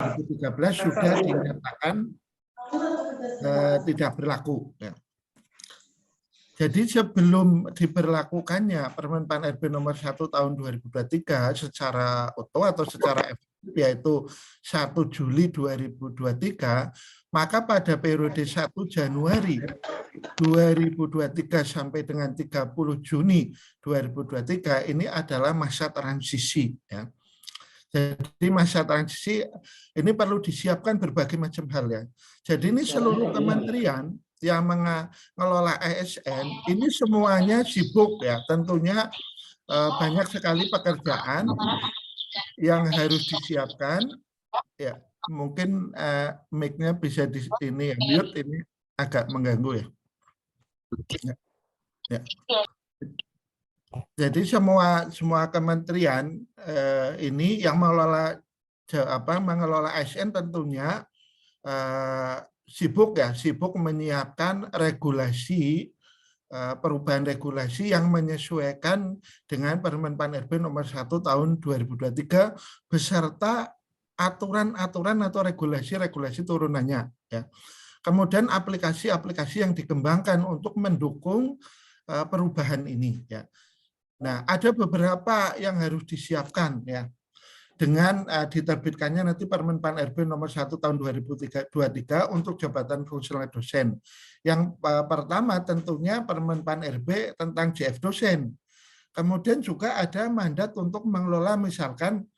2013 sudah dinyatakan tidak berlaku. Ya. Jadi sebelum diberlakukannya Permen-Pan RB nomor 1 tahun 2023 secara utuh atau secara efektif yaitu 1 Juli 2023, maka pada periode 1 Januari 2023 sampai dengan 30 Juni 2023 ini adalah masa transisi. Ya. Jadi masa transisi ini perlu disiapkan berbagai macam hal ya. Jadi ini seluruh kementerian yang mengelola ASN ini semuanya sibuk ya. Tentunya banyak sekali pekerjaan yang harus disiapkan. Ya, mungkin mic-nya bisa di ini ya, mute ini agak mengganggu ya. Ya. Jadi semua kementerian ini yang mengelola ASN tentunya sibuk menyiapkan regulasi perubahan regulasi yang menyesuaikan dengan Permen-Pan RB nomor 1 tahun 2023 beserta aturan-aturan atau regulasi-regulasi turunannya ya. Kemudian aplikasi-aplikasi yang dikembangkan untuk mendukung perubahan ini ya. Nah, ada beberapa yang harus disiapkan ya. Dengan diterbitkannya nanti Permen-Pan RB nomor 1 tahun 2023 untuk jabatan fungsional dosen. Yang pertama tentunya Permen-Pan RB tentang JF dosen. Kemudian juga ada mandat untuk mengelola misalkan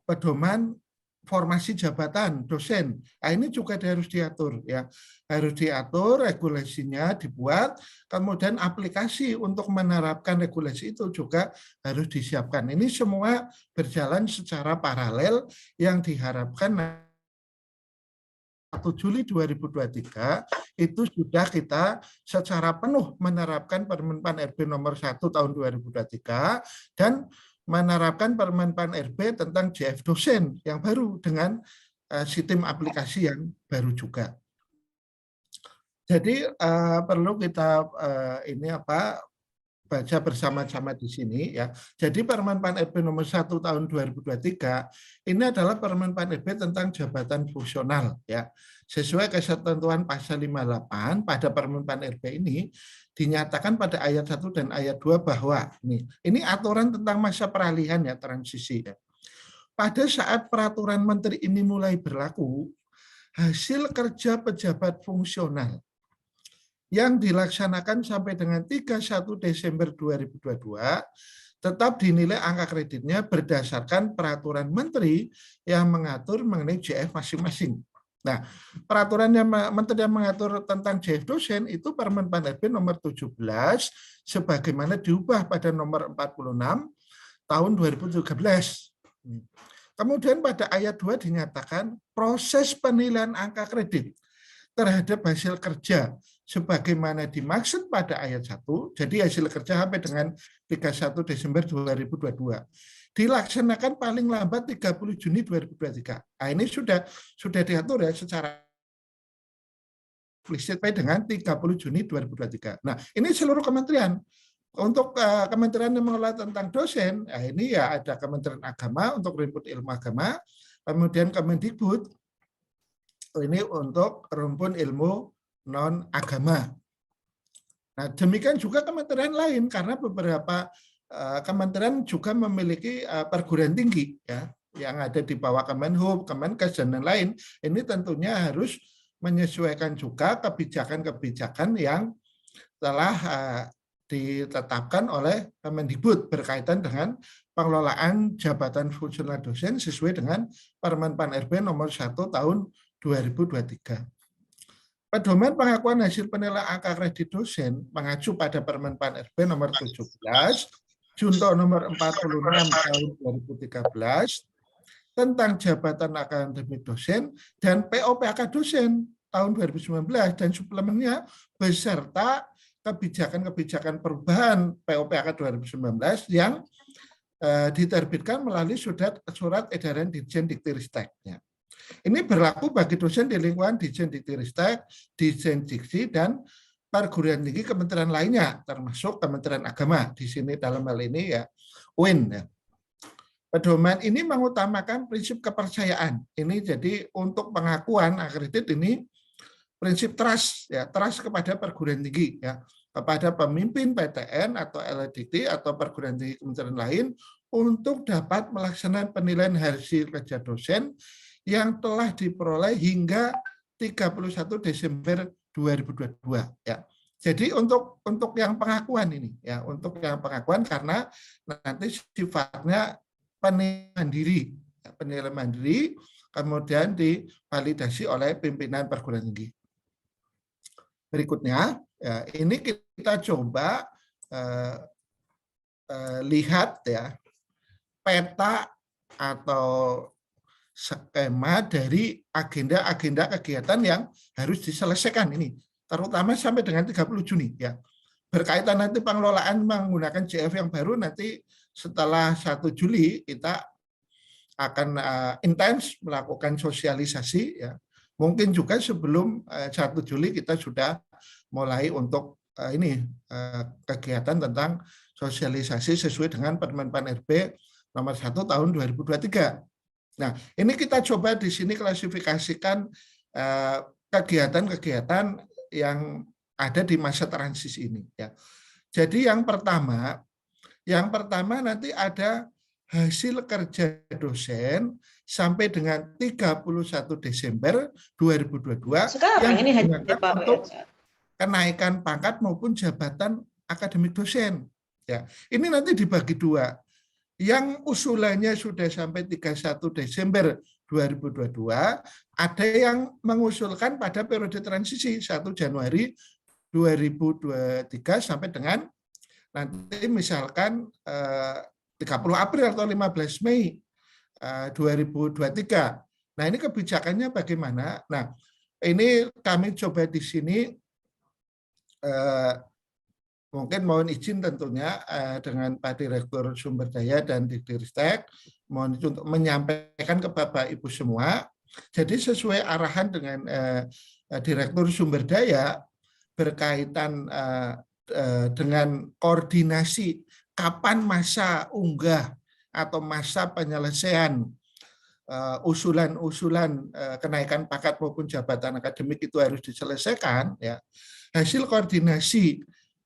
pedoman formasi jabatan dosen. Nah, ini juga harus diatur ya. Harus diatur, regulasinya dibuat, kemudian aplikasi untuk menerapkan regulasi itu juga harus disiapkan. Ini semua berjalan secara paralel yang diharapkan 1 Juli 2023 itu sudah kita secara penuh menerapkan Permen-Pan RB nomor 1 tahun 2023 dan menerapkan Permen-Pan RB tentang JF dosen yang baru dengan sistem aplikasi yang baru juga. Jadi perlu kita baca bersama-sama di sini ya. Jadi Permen-Pan RB nomor 1 tahun 2023 ini adalah Permen-Pan RB tentang jabatan fungsional ya. Sesuai ketentuan pasal 58 pada Permen-Pan RB ini dinyatakan pada ayat 1 dan ayat 2 bahwa ini aturan tentang masa peralihan ya, transisi ya. Pada saat peraturan menteri ini mulai berlaku, hasil kerja pejabat fungsional yang dilaksanakan sampai dengan 31 Desember 2022 tetap dinilai angka kreditnya berdasarkan peraturan menteri yang mengatur mengenai JF masing-masing. Nah, peraturan yang menteri yang mengatur tentang JF dosen itu Permen-Pan RB nomor 17 sebagaimana diubah pada nomor 46 tahun 2013. Kemudian pada ayat 2 dinyatakan proses penilaian angka kredit terhadap hasil kerja sebagaimana dimaksud pada ayat 1, jadi hasil kerja sampai dengan 31 Desember 2022, dilaksanakan paling lambat 30 Juni 2023. Nah, ini sudah diatur ya secara eksplisit dengan 30 Juni 2023. Nah, ini seluruh kementerian. Untuk kementerian yang mengelola tentang dosen, nah ini ya ada Kementerian Agama untuk rumpun ilmu agama, kemudian Kemendikbud, ini untuk rumpun ilmu non-agama. Nah, demikian juga kementerian lain, karena beberapa kementerian juga memiliki perguruan tinggi, ya, yang ada di bawah Kemenhub, Kemenkes, dan lain-lain. Ini tentunya harus menyesuaikan juga kebijakan-kebijakan yang telah ditetapkan oleh Kemendikbud berkaitan dengan pengelolaan jabatan fungsional dosen sesuai dengan Permen-Pan RB nomor 1 tahun 2023. Pedoman pengakuan hasil penilaian angka kredit dosen mengacu pada Permen-Pan RB nomor 17, Junto nomor 46 tahun 2013 tentang jabatan akademik dosen dan POPK dosen tahun 2019 dan suplemennya beserta kebijakan-kebijakan perubahan POPK 2019 yang diterbitkan melalui surat edaran Dirjen Diktiristek. Ini berlaku bagi dosen di lingkungan Dirjen Diktiristek, Dirjen Diksi, dan perguruan tinggi kementerian lainnya, termasuk Kementerian Agama. Di sini dalam hal ini ya UIN. Ya. Pedoman ini mengutamakan prinsip kepercayaan. Ini jadi untuk pengakuan akredit ini prinsip trust, ya, trust kepada perguruan tinggi, ya, kepada pemimpin PTN atau LDT atau perguruan tinggi kementerian lain untuk dapat melaksanakan penilaian hasil kerja dosen yang telah diperoleh hingga 31 Desember 2022, ya. Jadi untuk yang pengakuan ini, ya, untuk yang pengakuan karena nanti sifatnya penilaian mandiri, kemudian divalidasi oleh pimpinan perguruan tinggi. Berikutnya, ya, ini kita coba lihat, ya, peta atau skema dari agenda-agenda kegiatan yang harus diselesaikan ini, terutama sampai dengan 30 Juni. Ya. Berkaitan nanti pengelolaan menggunakan JF yang baru, nanti setelah 1 Juli kita akan intens melakukan sosialisasi. Ya. Mungkin juga sebelum 1 Juli kita sudah mulai untuk kegiatan tentang sosialisasi sesuai dengan Permen Pan RB nomor 1 tahun 2023. Nah, ini kita coba di sini klasifikasikan kegiatan-kegiatan yang ada di masa transisi ini. Ya. Jadi yang pertama nanti ada hasil kerja dosen sampai dengan 31 Desember 2022 sekarang yang ini digunakan untuk kenaikan pangkat maupun jabatan akademik dosen. Ya, ini nanti dibagi dua. Yang usulannya sudah sampai 31 Desember 2022, ada yang mengusulkan pada periode transisi 1 Januari 2023 sampai dengan nanti misalkan 30 April atau 15 Mei 2023. Nah, ini kebijakannya bagaimana? Nah, ini kami coba di sini mungkin mohon izin tentunya dengan Pak Direktur Sumber Daya dan Diktiristek, mohon izin untuk menyampaikan ke Bapak Ibu semua. Jadi sesuai arahan dengan Direktur Sumber Daya berkaitan dengan koordinasi kapan masa unggah atau masa penyelesaian usulan-usulan kenaikan pangkat maupun jabatan akademik itu harus diselesaikan. Ya. Hasil koordinasi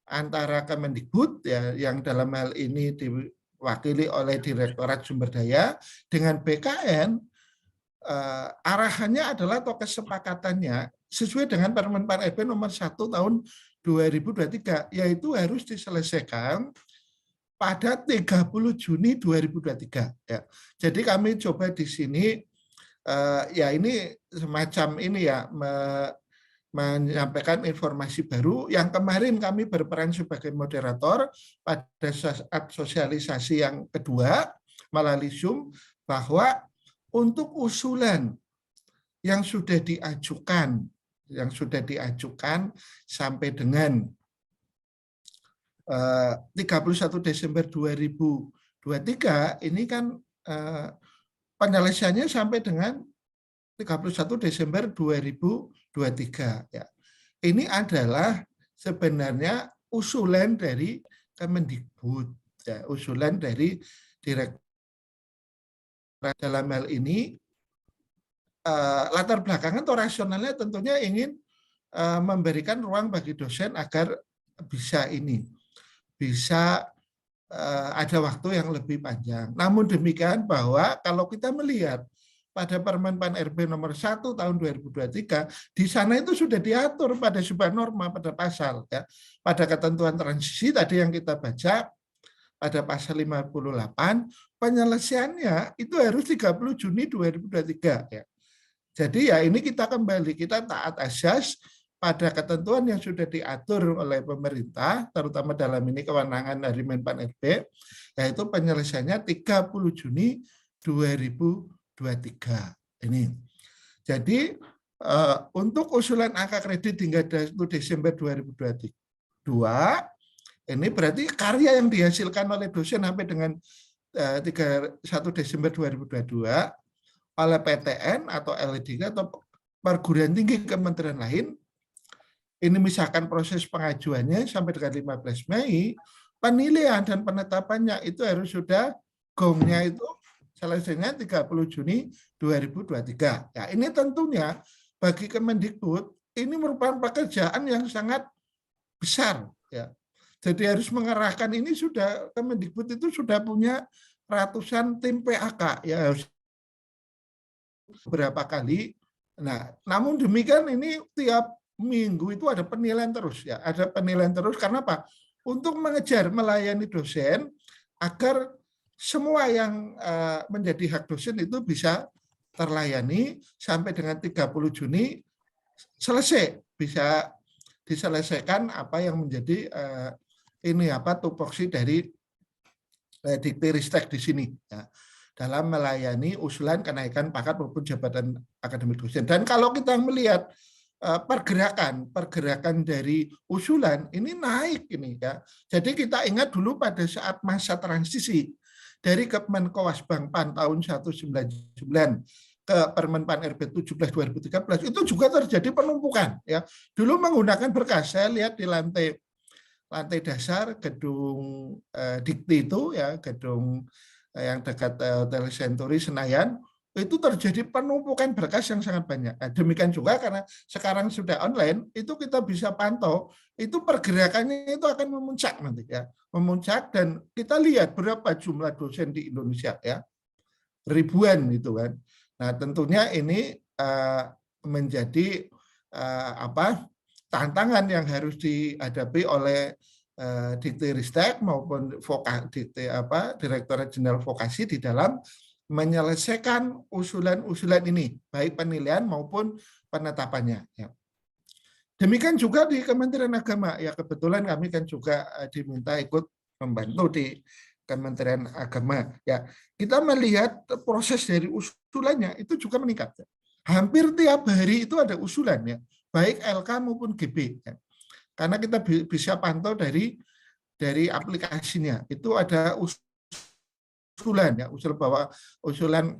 antara Kemendikbud, ya, yang dalam hal ini diwakili oleh Direktorat Sumber Daya dengan BKN, arahannya adalah atau kesepakatannya sesuai dengan Permen Pan RB nomor 1 tahun 2023, yaitu harus diselesaikan pada 30 Juni 2023. Ya. Jadi kami coba di sini, ya ini semacam ini ya, menyampaikan informasi baru yang kemarin kami berperan sebagai moderator pada saat sosialisasi yang kedua melalui Zoom, bahwa untuk usulan yang sudah diajukan sampai dengan 31 Desember 2023 ini kan penyelesaiannya sampai dengan 31 Desember 2023. Ya. Ini adalah sebenarnya usulan dari Kemendikbud, ya, usulan dari Direktur. Dalam hal ini latar belakangan atau rasionalnya tentunya ingin memberikan ruang bagi dosen agar bisa ada waktu yang lebih panjang. Namun demikian bahwa kalau kita melihat pada Permen Pan RB nomor 1 tahun 2023, di sana itu sudah diatur pada sebuah norma pada pasal, ya. Pada ketentuan transisi tadi yang kita baca pada pasal 58, penyelesaiannya itu harus 30 Juni 2023, ya. Jadi ya ini kita kembali, kita taat asas pada ketentuan yang sudah diatur oleh pemerintah, terutama dalam ini kewenangan dari Menpan RB, yaitu penyelesaiannya 30 Juni 2023 ini. Jadi untuk usulan angka kredit hingga 1 Desember 2022 ini berarti karya yang dihasilkan oleh dosen sampai dengan 1 Desember 2022 oleh PTN atau LDK atau perguruan tinggi kementerian lain, ini misalkan proses pengajuannya sampai dengan 15 Mei, penilaian dan penetapannya itu harus sudah gongnya itu selesainya 30 Juni 2023. Ya, ini tentunya bagi Kemendikbud ini merupakan pekerjaan yang sangat besar, ya. Jadi harus mengerahkan ini sudah Kemendikbud itu sudah punya ratusan tim PAK, ya, harus berapa kali. Nah, namun demikian ini tiap minggu itu ada penilaian terus, ya, ada penilaian terus. Karena apa? Untuk mengejar melayani dosen agar semua yang menjadi hak dosen itu bisa terlayani sampai dengan 30 Juni selesai, bisa diselesaikan apa yang menjadi tupoksi dari Dikti-Ristek di sini, ya, dalam melayani usulan kenaikan pangkat maupun jabatan akademik dosen. Dan kalau kita melihat pergerakan dari usulan ini naik ini, ya. Jadi kita ingat dulu pada saat masa transisi dari Kemenkoasbangpan tahun 1999 ke Permenpan RB 17 2013 itu juga terjadi penumpukan, ya. Dulu menggunakan berkas, saya lihat di lantai dasar gedung Dikti itu, ya, gedung yang dekat Hotel Century Senayan, itu terjadi penumpukan berkas yang sangat banyak. Nah, demikian juga karena sekarang sudah online, itu kita bisa pantau, itu pergerakannya itu akan memuncak nanti, ya, memuncak, dan kita lihat berapa jumlah dosen di Indonesia, ya, ribuan itu kan. Nah, tentunya ini menjadi tantangan yang harus dihadapi oleh Dikti-Ristek maupun Direktorat Jenderal Vokasi di dalam menyelesaikan usulan-usulan ini, baik penilaian maupun penetapannya, ya. Demikian juga di Kementerian Agama, ya, kebetulan kami kan juga diminta ikut membantu di Kementerian Agama, ya. Kita melihat proses dari usulannya itu juga meningkat, ya. Hampir tiap hari itu ada usulan, ya, baik LK maupun GB, ya. Karena kita bisa pantau dari aplikasinya, itu ada usulan, ya, usulan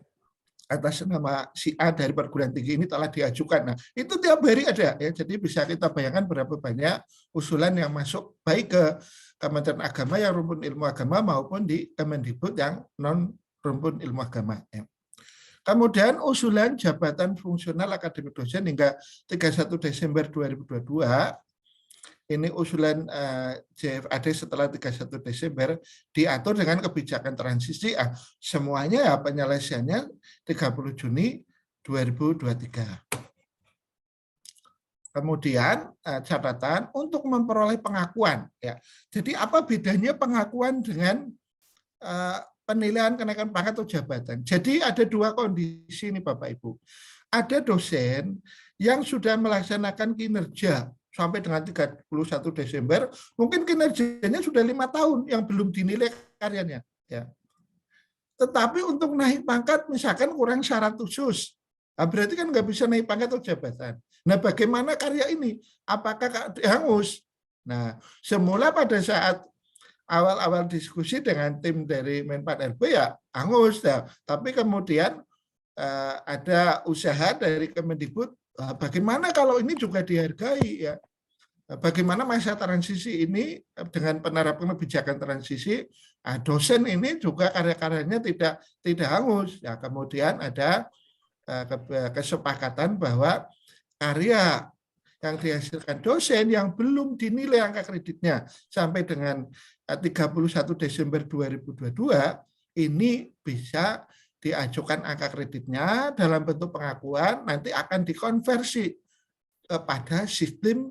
atas nama si A dari perguruan tinggi ini telah diajukan. Nah, itu tiap hari ada, ya. Jadi bisa kita bayangkan berapa banyak usulan yang masuk baik ke Kementerian Agama yang rumpun ilmu agama maupun di Kemendikbud yang non rumpun ilmu agama, ya. Kemudian usulan jabatan fungsional akademik dosen hingga 31 Desember 2022, ini usulan JFAD setelah 31 Desember diatur dengan kebijakan transisi, semuanya, ya, penyelesaiannya 30 Juni 2023. Kemudian catatan untuk memperoleh pengakuan, ya. Jadi apa bedanya pengakuan dengan penilaian kenaikan pangkat atau jabatan? Jadi ada dua kondisi ini Bapak Ibu. Ada dosen yang sudah melaksanakan kinerja sampai dengan 31 Desember, mungkin kinerjanya sudah 5 tahun yang belum dinilai karyanya, ya. Tetapi untuk naik pangkat misalkan kurang syarat khusus, berarti kan nggak bisa naik pangkat atau jabatan. Nah, bagaimana karya ini? Apakah hangus? Nah, semula pada saat awal-awal diskusi dengan tim dari Menpan RB, ya, hangus, ya. Tapi kemudian ada usaha dari Kemendikbud, bagaimana kalau ini juga dihargai, ya. Bagaimana masa transisi ini dengan penerapan kebijakan transisi, dosen ini juga karya-karyanya tidak hangus, ya. Kemudian ada kesepakatan bahwa karya yang dihasilkan dosen yang belum dinilai angka kreditnya sampai dengan 31 Desember 2022 ini bisa diajukan angka kreditnya dalam bentuk pengakuan, nanti akan dikonversi pada sistem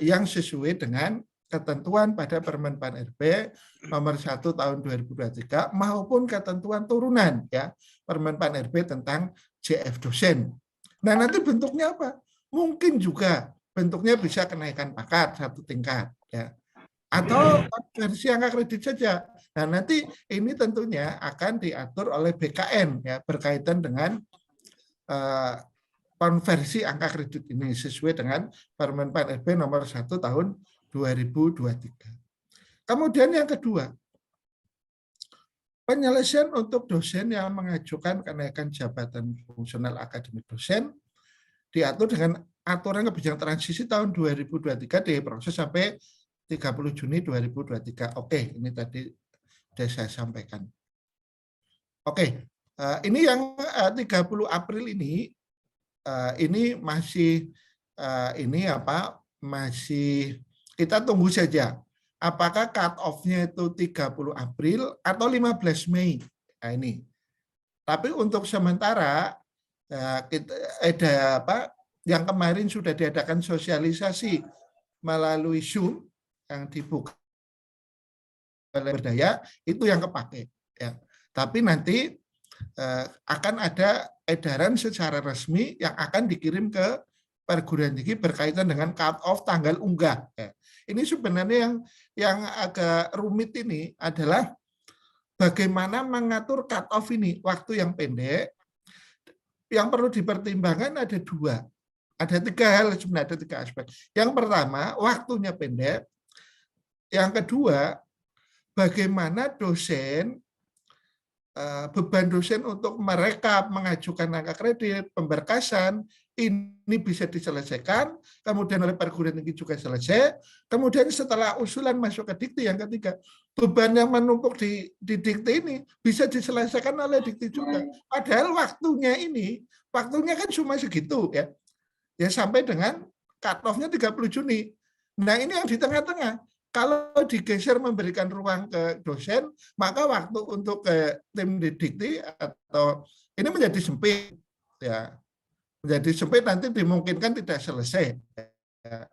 yang sesuai dengan ketentuan pada Permenpan RB nomor 1 tahun 2023 maupun ketentuan turunan, ya, Permenpan RB tentang JF dosen. Nah, nanti bentuknya apa? Mungkin juga bentuknya bisa kenaikan pangkat 1 tingkat, ya, atau konversi angka kredit saja. Nah, nanti ini tentunya akan diatur oleh BKN, ya, berkaitan dengan konversi angka kredit ini sesuai dengan Permenpan RB nomor 1 tahun 2023. Kemudian yang kedua, penyelesaian untuk dosen yang mengajukan kenaikan jabatan fungsional akademik dosen diatur dengan aturan kebijakan transisi tahun 2023 diproses sampai 30 Juni 2023. Oke, ini tadi sudah saya sampaikan. Oke, ini yang 30 April ini masih masih kita tunggu saja. Apakah cut off-nya itu 30 April atau 15 Mei? Nah, ini. Tapi untuk sementara kita yang kemarin sudah diadakan sosialisasi melalui Zoom yang dibuka oleh berdaya itu yang kepake. Ya. Tapi nanti akan ada edaran secara resmi yang akan dikirim ke perguruan tinggi berkaitan dengan cut off tanggal unggah. Ya. Ini sebenarnya yang agak rumit ini adalah bagaimana mengatur cut off ini, waktu yang pendek. Yang perlu dipertimbangkan ada dua. Ada tiga hal sebenarnya, ada tiga aspek. Yang pertama, waktunya pendek. Yang kedua, bagaimana beban dosen untuk merekap, mengajukan angka kredit, pemberkasan, ini bisa diselesaikan, kemudian oleh perguruan tinggi juga selesai, kemudian setelah usulan masuk ke dikti yang ketiga, beban yang menumpuk di dikti ini bisa diselesaikan oleh dikti juga. Padahal waktunya kan cuma segitu ya. Ya sampai dengan cut off-nya 30 Juni. Nah, ini yang di tengah-tengah. Kalau digeser memberikan ruang ke dosen, maka waktu untuk ke tim dikti atau ini menjadi sempit ya. Menjadi sempit nanti dimungkinkan tidak selesai. Ya.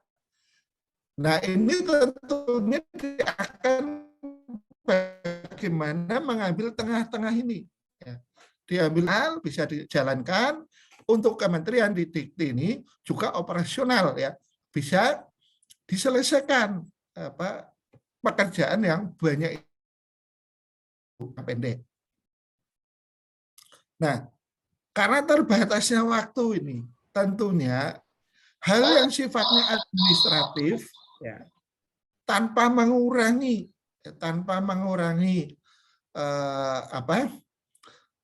Nah, ini tentunya akan bagaimana mengambil tengah-tengah ini. Ya. Diambil hal bisa dijalankan untuk kementerian di dikti ini juga operasional ya. Bisa diselesaikan pekerjaan yang banyak pendek. Nah, karena terbatasnya waktu ini, tentunya hal yang sifatnya administratif ya, tanpa mengurangi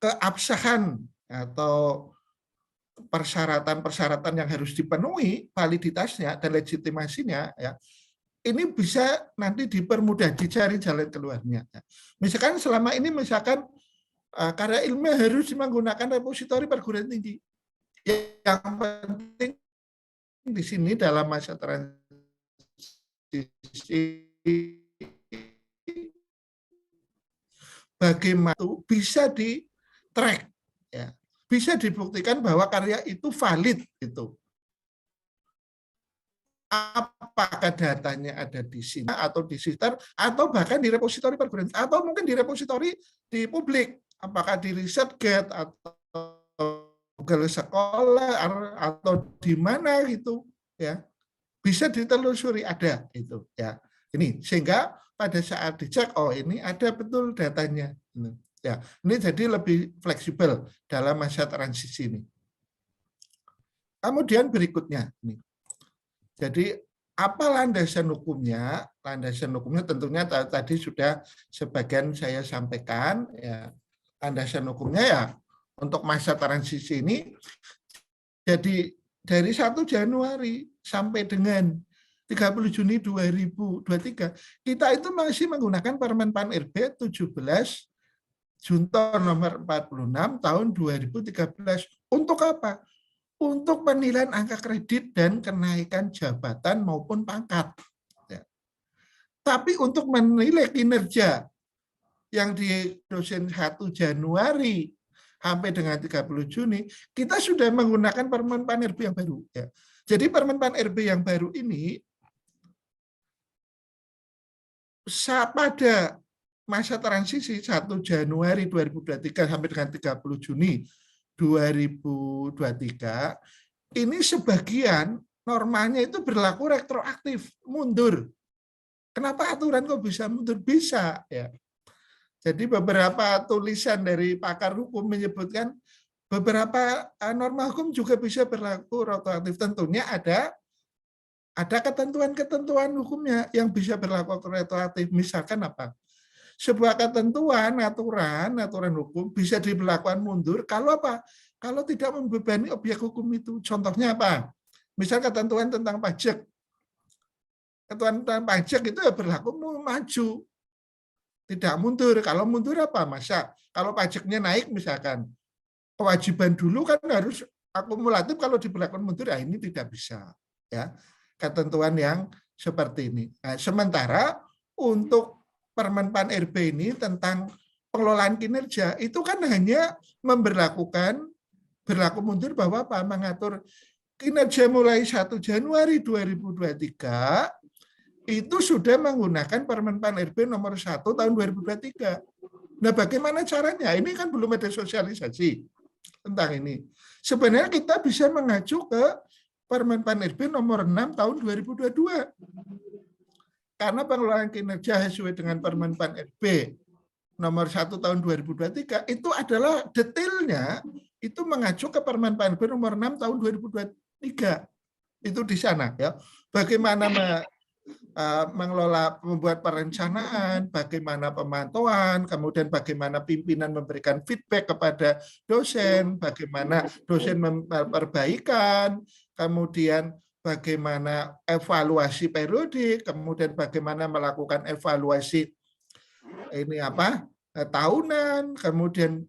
keabsahan atau persyaratan-persyaratan yang harus dipenuhi, validitasnya dan legitimasinya ya. Ini bisa nanti dipermudah, dicari jalan keluarnya. Misalkan selama ini karya ilmiah harus menggunakan repositori perguruan tinggi. Yang penting di sini dalam masa transisi bagaimana itu bisa di-track, ya. Bisa dibuktikan bahwa karya itu valid gitu. Apakah datanya ada di sini atau di sister atau bahkan di repositori perguruan atau mungkin di repositori di publik, apakah di ResearchGate atau Google Scholar atau di mana gitu ya, bisa ditelusuri ada itu ya. Ini sehingga pada saat dicek ini ada betul datanya ya. Ini jadi lebih fleksibel dalam masa transisi ini. Kemudian berikutnya ini. Jadi apa landasan hukumnya? Landasan hukumnya tentunya tadi sudah sebagian saya sampaikan ya. Landasan hukumnya ya untuk masa transisi ini jadi dari 1 Januari sampai dengan 30 Juni 2023 kita itu masih menggunakan Permen PAN RB 17 Junto nomor 46 tahun 2013 untuk apa? Untuk penilaian angka kredit dan kenaikan jabatan maupun pangkat. Ya. Tapi untuk menilai kinerja yang di dosen 1 Januari sampai dengan 30 Juni, kita sudah menggunakan Permen PAN RB yang baru. Ya. Jadi Permen PAN RB yang baru ini pada masa transisi 1 Januari 2023 sampai dengan 30 Juni 2023, ini sebagian normanya itu berlaku retroaktif, mundur. Kenapa aturan kok bisa mundur? Bisa ya. Jadi beberapa tulisan dari pakar hukum menyebutkan beberapa norma hukum juga bisa berlaku retroaktif. Tentunya ada ketentuan-ketentuan hukumnya yang bisa berlaku retroaktif. Misalkan apa? Sebuah ketentuan, aturan hukum bisa diberlakukan mundur kalau apa? Kalau tidak membebani objek hukum itu. Contohnya apa? Misal ketentuan tentang pajak. Ketentuan tentang pajak itu ya berlaku maju. Tidak mundur. Kalau mundur apa? Masa kalau pajaknya naik misalkan, kewajiban dulu kan harus akumulatif, kalau diberlakukan mundur, ya ini tidak bisa. Ya, ketentuan yang seperti ini. Nah, sementara untuk Permen Pan RB ini tentang pengelolaan kinerja, itu kan hanya berlaku mundur bahwa apa? Mengatur kinerja mulai 1 Januari 2023 itu sudah menggunakan Permen Pan RB nomor 1 tahun 2023. Nah, bagaimana caranya? Ini kan belum ada sosialisasi tentang ini. Sebenarnya kita bisa mengacu ke Permen Pan RB nomor 6 tahun 2022. Karena pengelolaan kinerja sesuai dengan Permen Pan RB nomor 1 tahun 2023 itu adalah detailnya itu mengacu ke Permen Pan RB nomor 6 tahun 2023. Itu di sana ya. Bagaimana mengelola, membuat perencanaan, bagaimana pemantauan, kemudian bagaimana pimpinan memberikan feedback kepada dosen, bagaimana dosen memperbaikan, kemudian bagaimana evaluasi periodik, kemudian bagaimana melakukan evaluasi tahunan, kemudian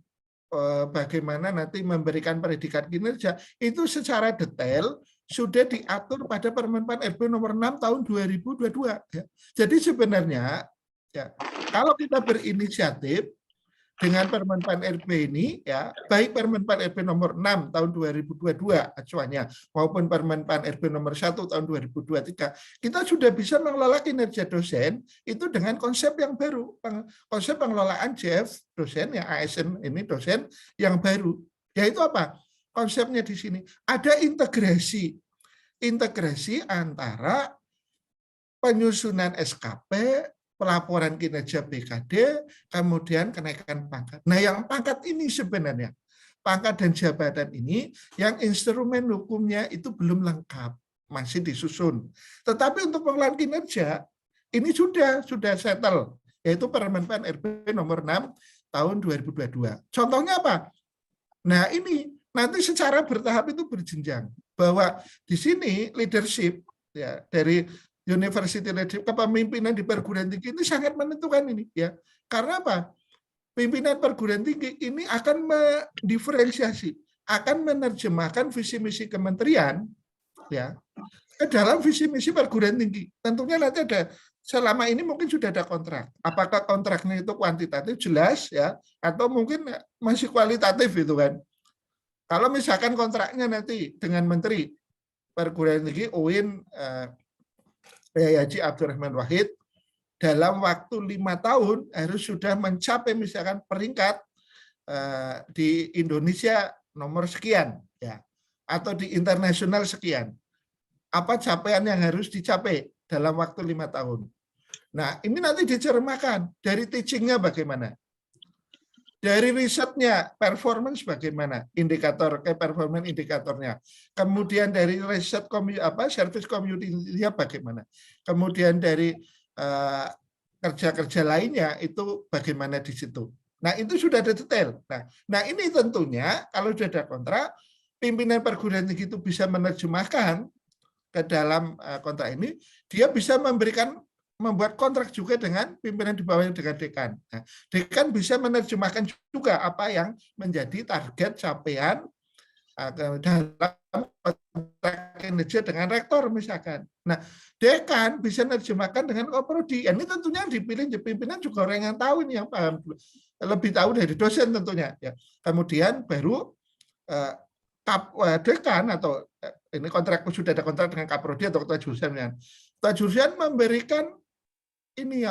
bagaimana nanti memberikan predikat kinerja, itu secara detail sudah diatur pada Permen Pan RB nomor 6 tahun 2022. Ya. Jadi sebenarnya ya, kalau kita berinisiatif dengan Permen Pan RB ini, ya baik Permen Pan RB nomor 6 tahun 2022 acuannya maupun Permen Pan RB nomor 1 tahun 2023, kita sudah bisa mengelola kinerja dosen itu dengan konsep yang baru, konsep pengelolaan JF dosen, yang ASN ini dosen yang baru. Yaitu apa? Konsepnya di sini ada integrasi antara penyusunan SKP, pelaporan kinerja BKD, kemudian kenaikan pangkat. Nah, yang pangkat ini sebenarnya, pangkat dan jabatan ini, yang instrumen hukumnya itu belum lengkap, masih disusun. Tetapi untuk pengelolaan kinerja, ini sudah settle, yaitu Permen Pan RB nomor 6 tahun 2022. Contohnya apa? Nah, ini nanti secara bertahap itu berjenjang, bahwa di sini leadership ya dari university leadership, kepemimpinan di perguruan tinggi ini sangat menentukan ini ya. Karena apa? Pimpinan perguruan tinggi ini akan mendiferensiasi, akan menerjemahkan visi misi kementerian ya ke dalam visi misi perguruan tinggi. Tentunya nanti ada, selama ini mungkin sudah ada kontrak. Apakah kontraknya itu kuantitatif jelas ya, atau mungkin masih kualitatif itu kan. Kalau misalkan kontraknya nanti dengan Menteri Perguruan Tinggi UIN Haji Abdurrahman Wahid, dalam waktu 5 tahun harus sudah mencapai misalkan peringkat di Indonesia nomor sekian ya, atau di internasional sekian. Apa capaian yang harus dicapai dalam waktu 5 tahun. Nah, ini nanti dicermahkan dari teachingnya bagaimana. Dari risetnya, performance bagaimana, indikator performance indikatornya. Kemudian dari riset service community-nya bagaimana. Kemudian dari kerja-kerja lainnya itu bagaimana di situ. Nah, itu sudah ada detail. Nah, ini tentunya kalau sudah ada kontrak, pimpinan perguruan tinggi itu bisa menerjemahkan ke dalam kontrak ini, dia bisa membuat kontrak juga dengan pimpinan di bawahnya, dengan dekan. Nah, dekan bisa menerjemahkan juga apa yang menjadi target capaian dalam kontrak kinerja dengan rektor misalkan. Nah, dekan bisa menerjemahkan dengan koprodi. Ini tentunya dipilih pimpinan juga orang yang tahu ini, yang paham, lebih tahu dari dosen tentunya. Ya. Kemudian baru dekan atau ini kontrak, sudah ada kontrak dengan kaprodi atau ketua jurusan. Ketua jurusan memberikan ini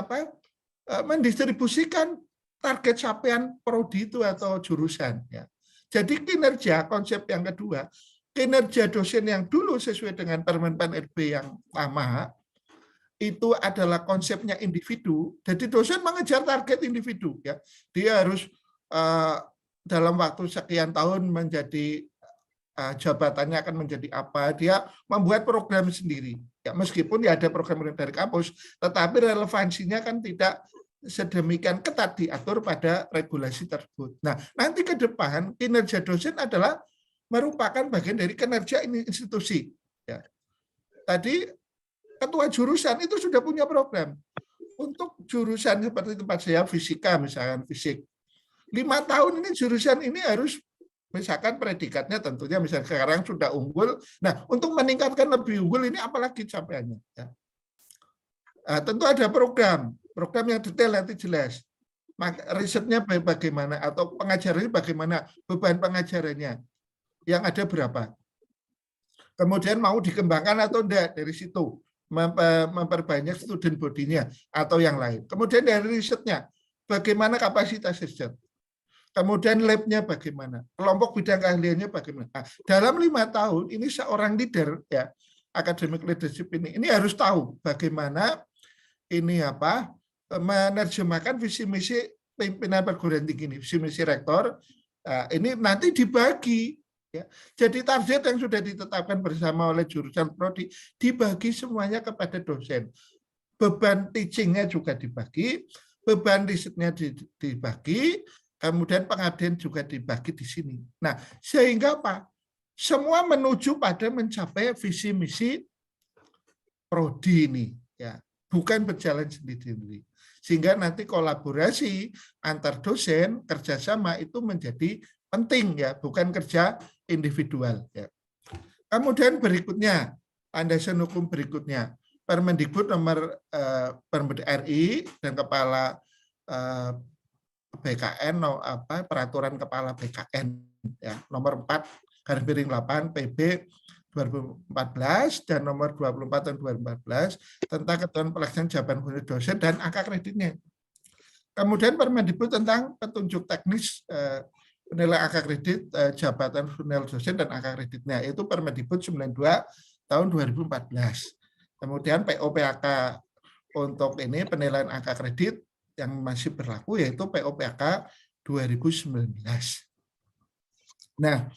mendistribusikan target capaian prodi itu atau jurusan ya. Jadi kinerja, konsep yang kedua, kinerja dosen yang dulu sesuai dengan Permen Pan RB yang lama itu adalah konsepnya individu. Jadi dosen mengejar target individu ya. Dia harus dalam waktu sekian tahun menjadi jabatannya akan menjadi apa, dia membuat program sendiri. Ya, meskipun ya ada program dari kampus, tetapi relevansinya kan tidak sedemikian ketat diatur pada regulasi tersebut. Nah, nanti ke depan kinerja dosen adalah merupakan bagian dari kinerja institusi. Ya. Tadi ketua jurusan itu sudah punya program. untuk jurusan seperti tempat saya fisika, misalkan fisik, 5 tahun ini jurusan ini harus misalkan predikatnya tentunya misalnya sekarang sudah unggul. Nah, untuk meningkatkan lebih unggul ini apalagi capaiannya. Ya. Nah, tentu ada program yang detail nanti jelas. Risetnya bagaimana atau pengajarannya bagaimana, beban pengajarannya yang ada berapa. Kemudian mau dikembangkan atau enggak dari situ, memperbanyak student body-nya atau yang lain. Kemudian dari risetnya, bagaimana kapasitas riset. Kemudian lab-nya bagaimana, kelompok bidang keahliannya bagaimana. Nah, dalam 5 tahun ini seorang leader ya, academic leadership ini harus tahu bagaimana ini menerjemahkan visi misi pimpinan perguruan tinggi ini, visi misi rektor. Nah, ini nanti dibagi ya. Jadi target yang sudah ditetapkan bersama oleh jurusan prodi dibagi semuanya kepada dosen. Beban teachingnya juga dibagi, beban risetnya dibagi, kemudian pengabdian juga dibagi di sini. Nah, sehingga apa? Semua menuju pada mencapai visi misi prodi ini, ya, bukan berjalan sendiri-sendiri. Sehingga nanti kolaborasi antar dosen, kerjasama itu menjadi penting, ya, bukan kerja individual. Ya. Kemudian berikutnya, landasan hukum berikutnya, Permendikbud nomor Permendikbud RI dan Kepala BKN peraturan kepala BKN ya nomor 4/8 PB 2014 dan nomor 24 tahun 2014 tentang ketentuan pelaksanaan jabatan khusus dosen dan angka kreditnya. Kemudian Permendikbud tentang petunjuk teknis penilaian angka kredit jabatan khusus dosen dan angka kreditnya, yaitu Permendikbud 92 tahun 2014. Kemudian PO-PAK untuk ini penilaian angka kredit yang masih berlaku yaitu PO-PAK 2019. Nah,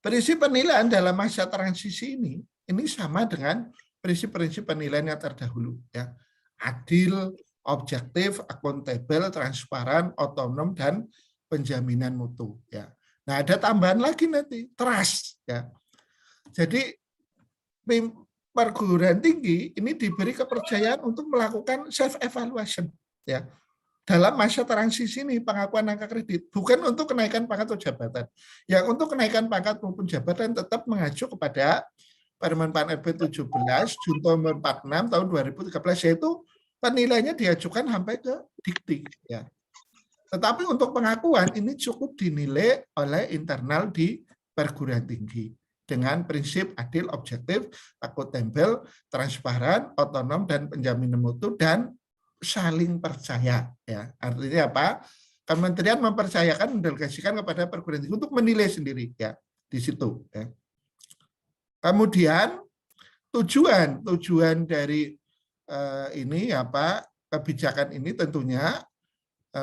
prinsip penilaian dalam masa transisi ini sama dengan prinsip-prinsip penilaian yang terdahulu, ya. Adil, objektif, akuntabel, transparan, otonom, dan penjaminan mutu, ya. Nah, ada tambahan lagi nanti, trust, ya. Jadi perguruan tinggi ini diberi kepercayaan untuk melakukan self evaluation, ya. Dalam masa transisi ini pengakuan angka kredit bukan untuk kenaikan pangkat atau jabatan. Yang untuk kenaikan pangkat maupun jabatan tetap mengacu kepada Permen Pan RB 17 Junto nomor 46 tahun 2013, yaitu penilaiannya diajukan sampai ke dikti, ya. Tetapi untuk pengakuan ini cukup dinilai oleh internal di perguruan tinggi dengan prinsip adil, objektif, akuntabel, transparan, otonom, dan penjaminan mutu, dan saling percaya, ya. Artinya apa? Kementerian mempercayakan, mendelegasikan kepada perguruan tinggi untuk menilai sendiri, ya, di situ, ya. Kemudian tujuan dari kebijakan ini tentunya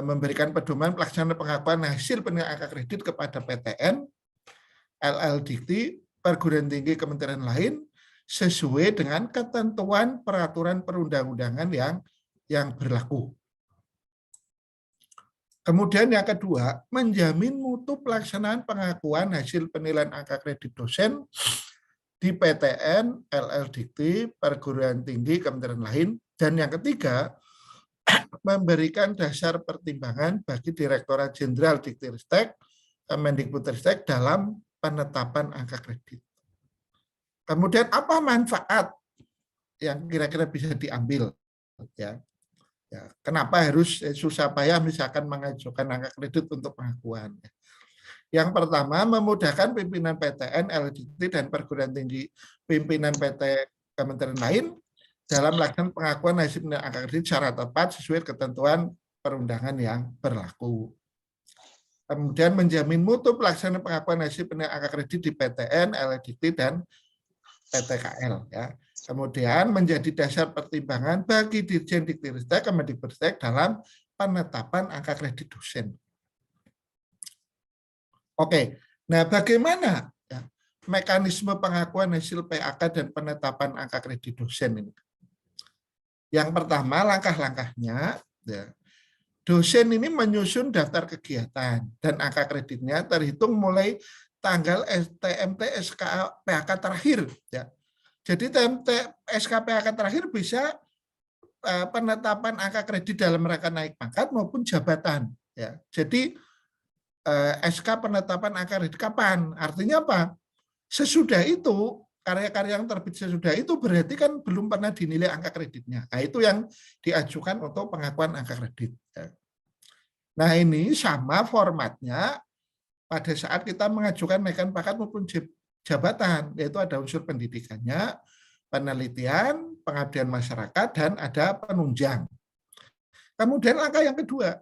memberikan pedoman pelaksanaan pengakuan hasil penilaian angka kredit kepada PTN, LLDikti, perguruan tinggi kementerian lain sesuai dengan ketentuan peraturan perundang-undangan yang berlaku. Kemudian yang kedua, menjamin mutu pelaksanaan pengakuan hasil penilaian angka kredit dosen di PTN, LLDikti, perguruan tinggi kementerian lain. Dan yang ketiga, memberikan dasar pertimbangan bagi Direktorat Jenderal Dikti-Ristek, Kemendikbudristek dalam penetapan angka kredit. Kemudian apa manfaat yang kira-kira bisa diambil, ya? Ya, kenapa harus susah payah misalkan mengajukan angka kredit untuk pengakuan? Yang pertama, memudahkan pimpinan PTN, LDikti, dan perguruan tinggi pimpinan PT kementerian lain dalam melakukan pengakuan hasil angka kredit secara tepat sesuai ketentuan perundangan yang berlaku. Kemudian menjamin mutu pelaksanaan pengakuan hasil angka kredit di PTN, LDikti, dan PTKL, ya. Kemudian menjadi dasar pertimbangan bagi Dirjen Dikti-Ristek, Kemendikbudristek dalam penetapan angka kredit dosen. Oke, nah bagaimana ya, mekanisme pengakuan hasil PAK dan penetapan angka kredit dosen ini? Yang pertama, langkah-langkahnya, ya, dosen ini menyusun daftar kegiatan dan angka kreditnya terhitung mulai tanggal TMT SKA PAK terakhir, ya. Jadi TMT SK PAK terakhir bisa penetapan angka kredit dalam rangka naik pangkat maupun jabatan. Ya. Jadi SK penetapan angka kredit kapan? Artinya apa? Sesudah itu, karya-karya yang terbit sesudah itu berarti kan belum pernah dinilai angka kreditnya. Nah, itu yang diajukan untuk pengakuan angka kredit. Ya. Nah, ini sama formatnya pada saat kita mengajukan naikan pangkat maupun jabatan, yaitu ada unsur pendidikannya, penelitian, pengabdian masyarakat, dan ada penunjang. Kemudian angka yang kedua,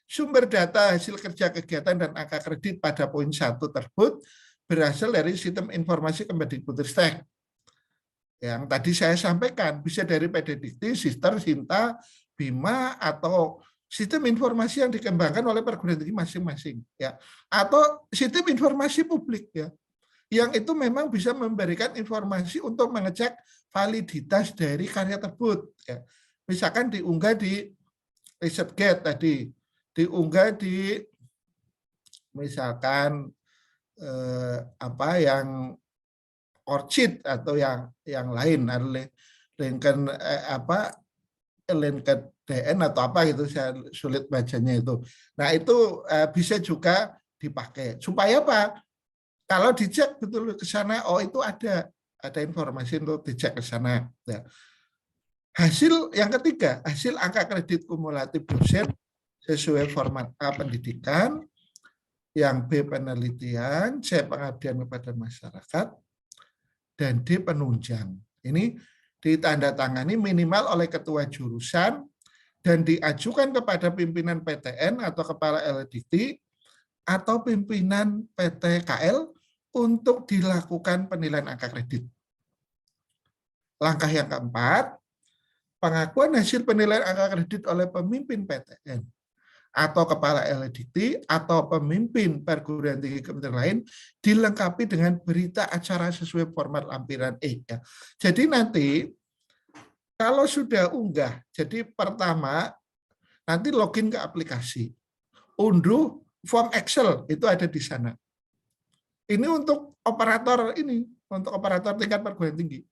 sumber data hasil kerja kegiatan dan angka kredit pada poin 1 tersebut berasal dari sistem informasi Kemendikbudristek. Yang tadi saya sampaikan, bisa dari PDDikti, Sister, Sinta, Bima, atau sistem informasi yang dikembangkan oleh perguruan tinggi masing-masing. Ya. Atau sistem informasi publik, ya, yang itu memang bisa memberikan informasi untuk mengecek validitas dari karya tersebut. Ya. Misalkan diunggah di ResearchGate tadi, diunggah di misalkan yang ORCID atau yang lain, Lincoln LinkedIn atau apa gitu, saya sulit bacanya itu. Nah itu bisa juga dipakai supaya apa? Kalau dicek betul ke sana, oh itu ada informasi untuk dicek ke sana. Ya. Hasil yang ketiga, hasil angka kredit kumulatif dosen sesuai format A pendidikan, yang B penelitian, C pengabdian kepada masyarakat, dan D penunjang. Ini ditandatangani minimal oleh ketua jurusan dan diajukan kepada pimpinan PTN atau kepala LDikti atau pimpinan PTKL untuk dilakukan penilaian angka kredit. Langkah yang keempat, pengakuan hasil penilaian angka kredit oleh pemimpin PTN atau kepala LDikti atau pemimpin perguruan tinggi kementerian lain dilengkapi dengan berita acara sesuai format lampiran E. Ya. Jadi nanti kalau sudah unggah, jadi pertama nanti login ke aplikasi, unduh form Excel, itu ada di sana. Ini untuk operator untuk operator tingkat perguruan tinggi.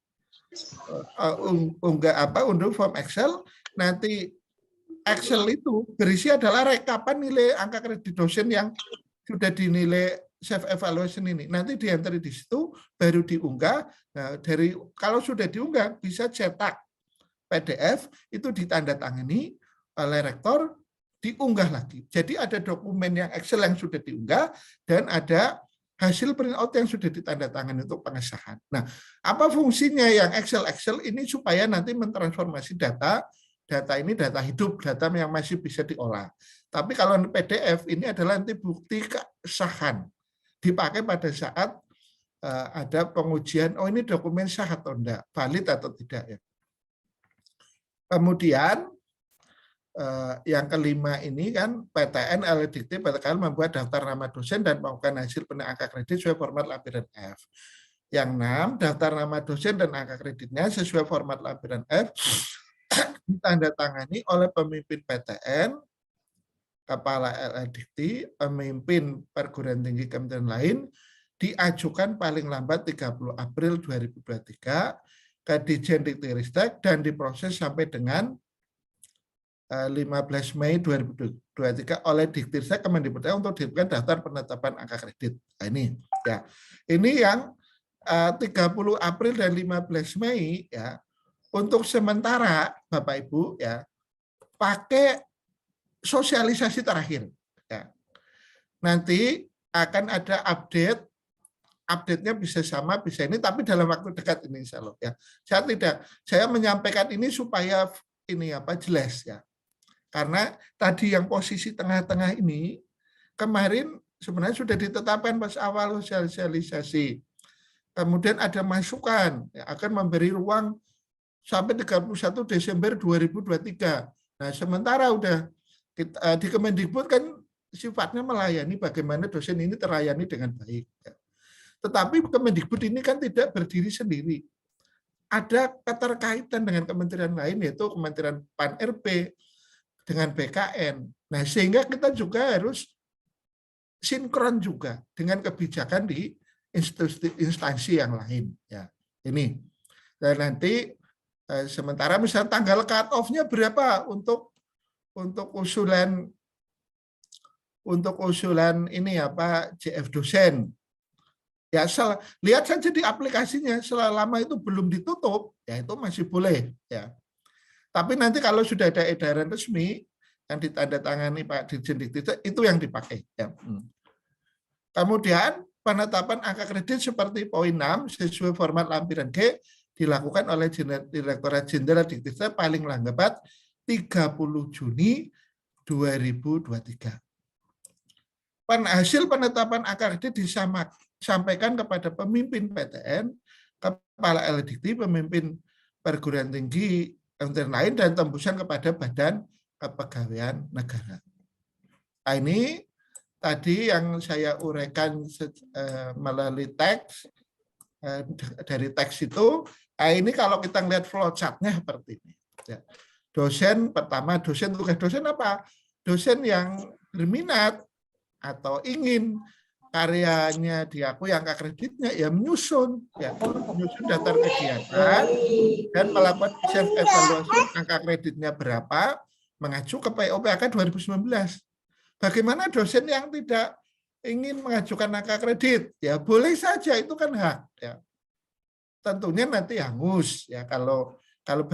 Unduh form Excel, nanti Excel itu berisi adalah rekapan nilai angka kredit dosen yang sudah dinilai self evaluation ini. Nanti dientry di situ, baru diunggah. Nah, kalau sudah diunggah bisa cetak PDF, itu ditandatangani oleh rektor, diunggah lagi. Jadi ada dokumen yang Excel yang sudah diunggah dan ada hasil printout yang sudah ditandatangani untuk pengesahan. Nah, apa fungsinya yang Excel ini supaya nanti mentransformasi data ini data hidup, data yang masih bisa diolah. Tapi kalau PDF ini adalah nanti bukti kesahan, dipakai pada saat ada pengujian, oh ini dokumen sah atau enggak, valid atau tidak. Ya. Kemudian yang kelima ini kan PTN, LDikti, PTKL membuat daftar nama dosen dan melakukan hasil penilaian angka kredit sesuai format lampiran F. Yang 6, daftar nama dosen dan angka kreditnya sesuai format lampiran F ditandatangani oleh pemimpin PTN, kepala LDikti, pemimpin perguruan tinggi kementerian lain, diajukan paling lambat 30 April 2023 ke Ditjen Diktiristek dan diproses sampai dengan 15 Mei 2023 oleh Diktiristek Kemendikbudristek untuk dilakukan daftar penetapan angka kredit. Nah, ini ya. Ini yang 30 April dan 15 Mei ya. Untuk sementara Bapak Ibu ya pakai sosialisasi terakhir ya. Nanti akan ada update-nya bisa sama bisa ini tapi dalam waktu dekat ini insya Allah ya. Saya menyampaikan ini supaya ini jelas ya. Karena tadi yang posisi tengah-tengah ini kemarin sebenarnya sudah ditetapkan pas awal sosialisasi. Kemudian ada masukan ya, akan memberi ruang sampai 31 Desember 2023. Nah, sementara udah di Kemendikbud kan sifatnya melayani bagaimana dosen ini terlayani dengan baik. Tetapi Kemendikbud ini kan tidak berdiri sendiri. Ada keterkaitan dengan kementerian lain, yaitu Kementerian Pan-RB dengan BKN. Nah, sehingga kita juga harus sinkron juga dengan kebijakan di instansi yang lain. Ya, ini. Dan nanti Sementara misalnya tanggal cut off-nya berapa untuk usulan ini apa JF dosen. Ya lihat saja di aplikasinya, selama itu belum ditutup, ya itu masih boleh. Ya. Tapi nanti kalau sudah ada edaran resmi yang ditandatangani Pak Dirjen Dikti, itu yang dipakai. Ya. Kemudian penetapan angka kredit seperti poin 6 sesuai format lampiran G dilakukan oleh Direktorat Jenderal Dikti paling lambat 30 Juni 2023. Hasil penetapan angka kredit disampaikan kepada pemimpin PTN, kepala LDikti, pemimpin perguruan tinggi, kementerian lain, dan tembusan kepada Badan Kepegawaian Negara. Nah, ini tadi yang saya uraikan melalui teks, dari teks itu. Nah, ini kalau kita lihat flowchart-nya seperti ini. Dosen pertama, tugas dosen apa? Dosen yang berminat atau ingin karyanya diakui angka kreditnya, ya menyusun daftar kegiatan dan melakukan self evaluasi angka kreditnya berapa, mengacu ke POPAK 2019. Bagaimana dosen yang tidak ingin mengajukan angka kredit? Ya boleh saja, itu kan hak. Ya. Tentunya nanti hangus ya kalau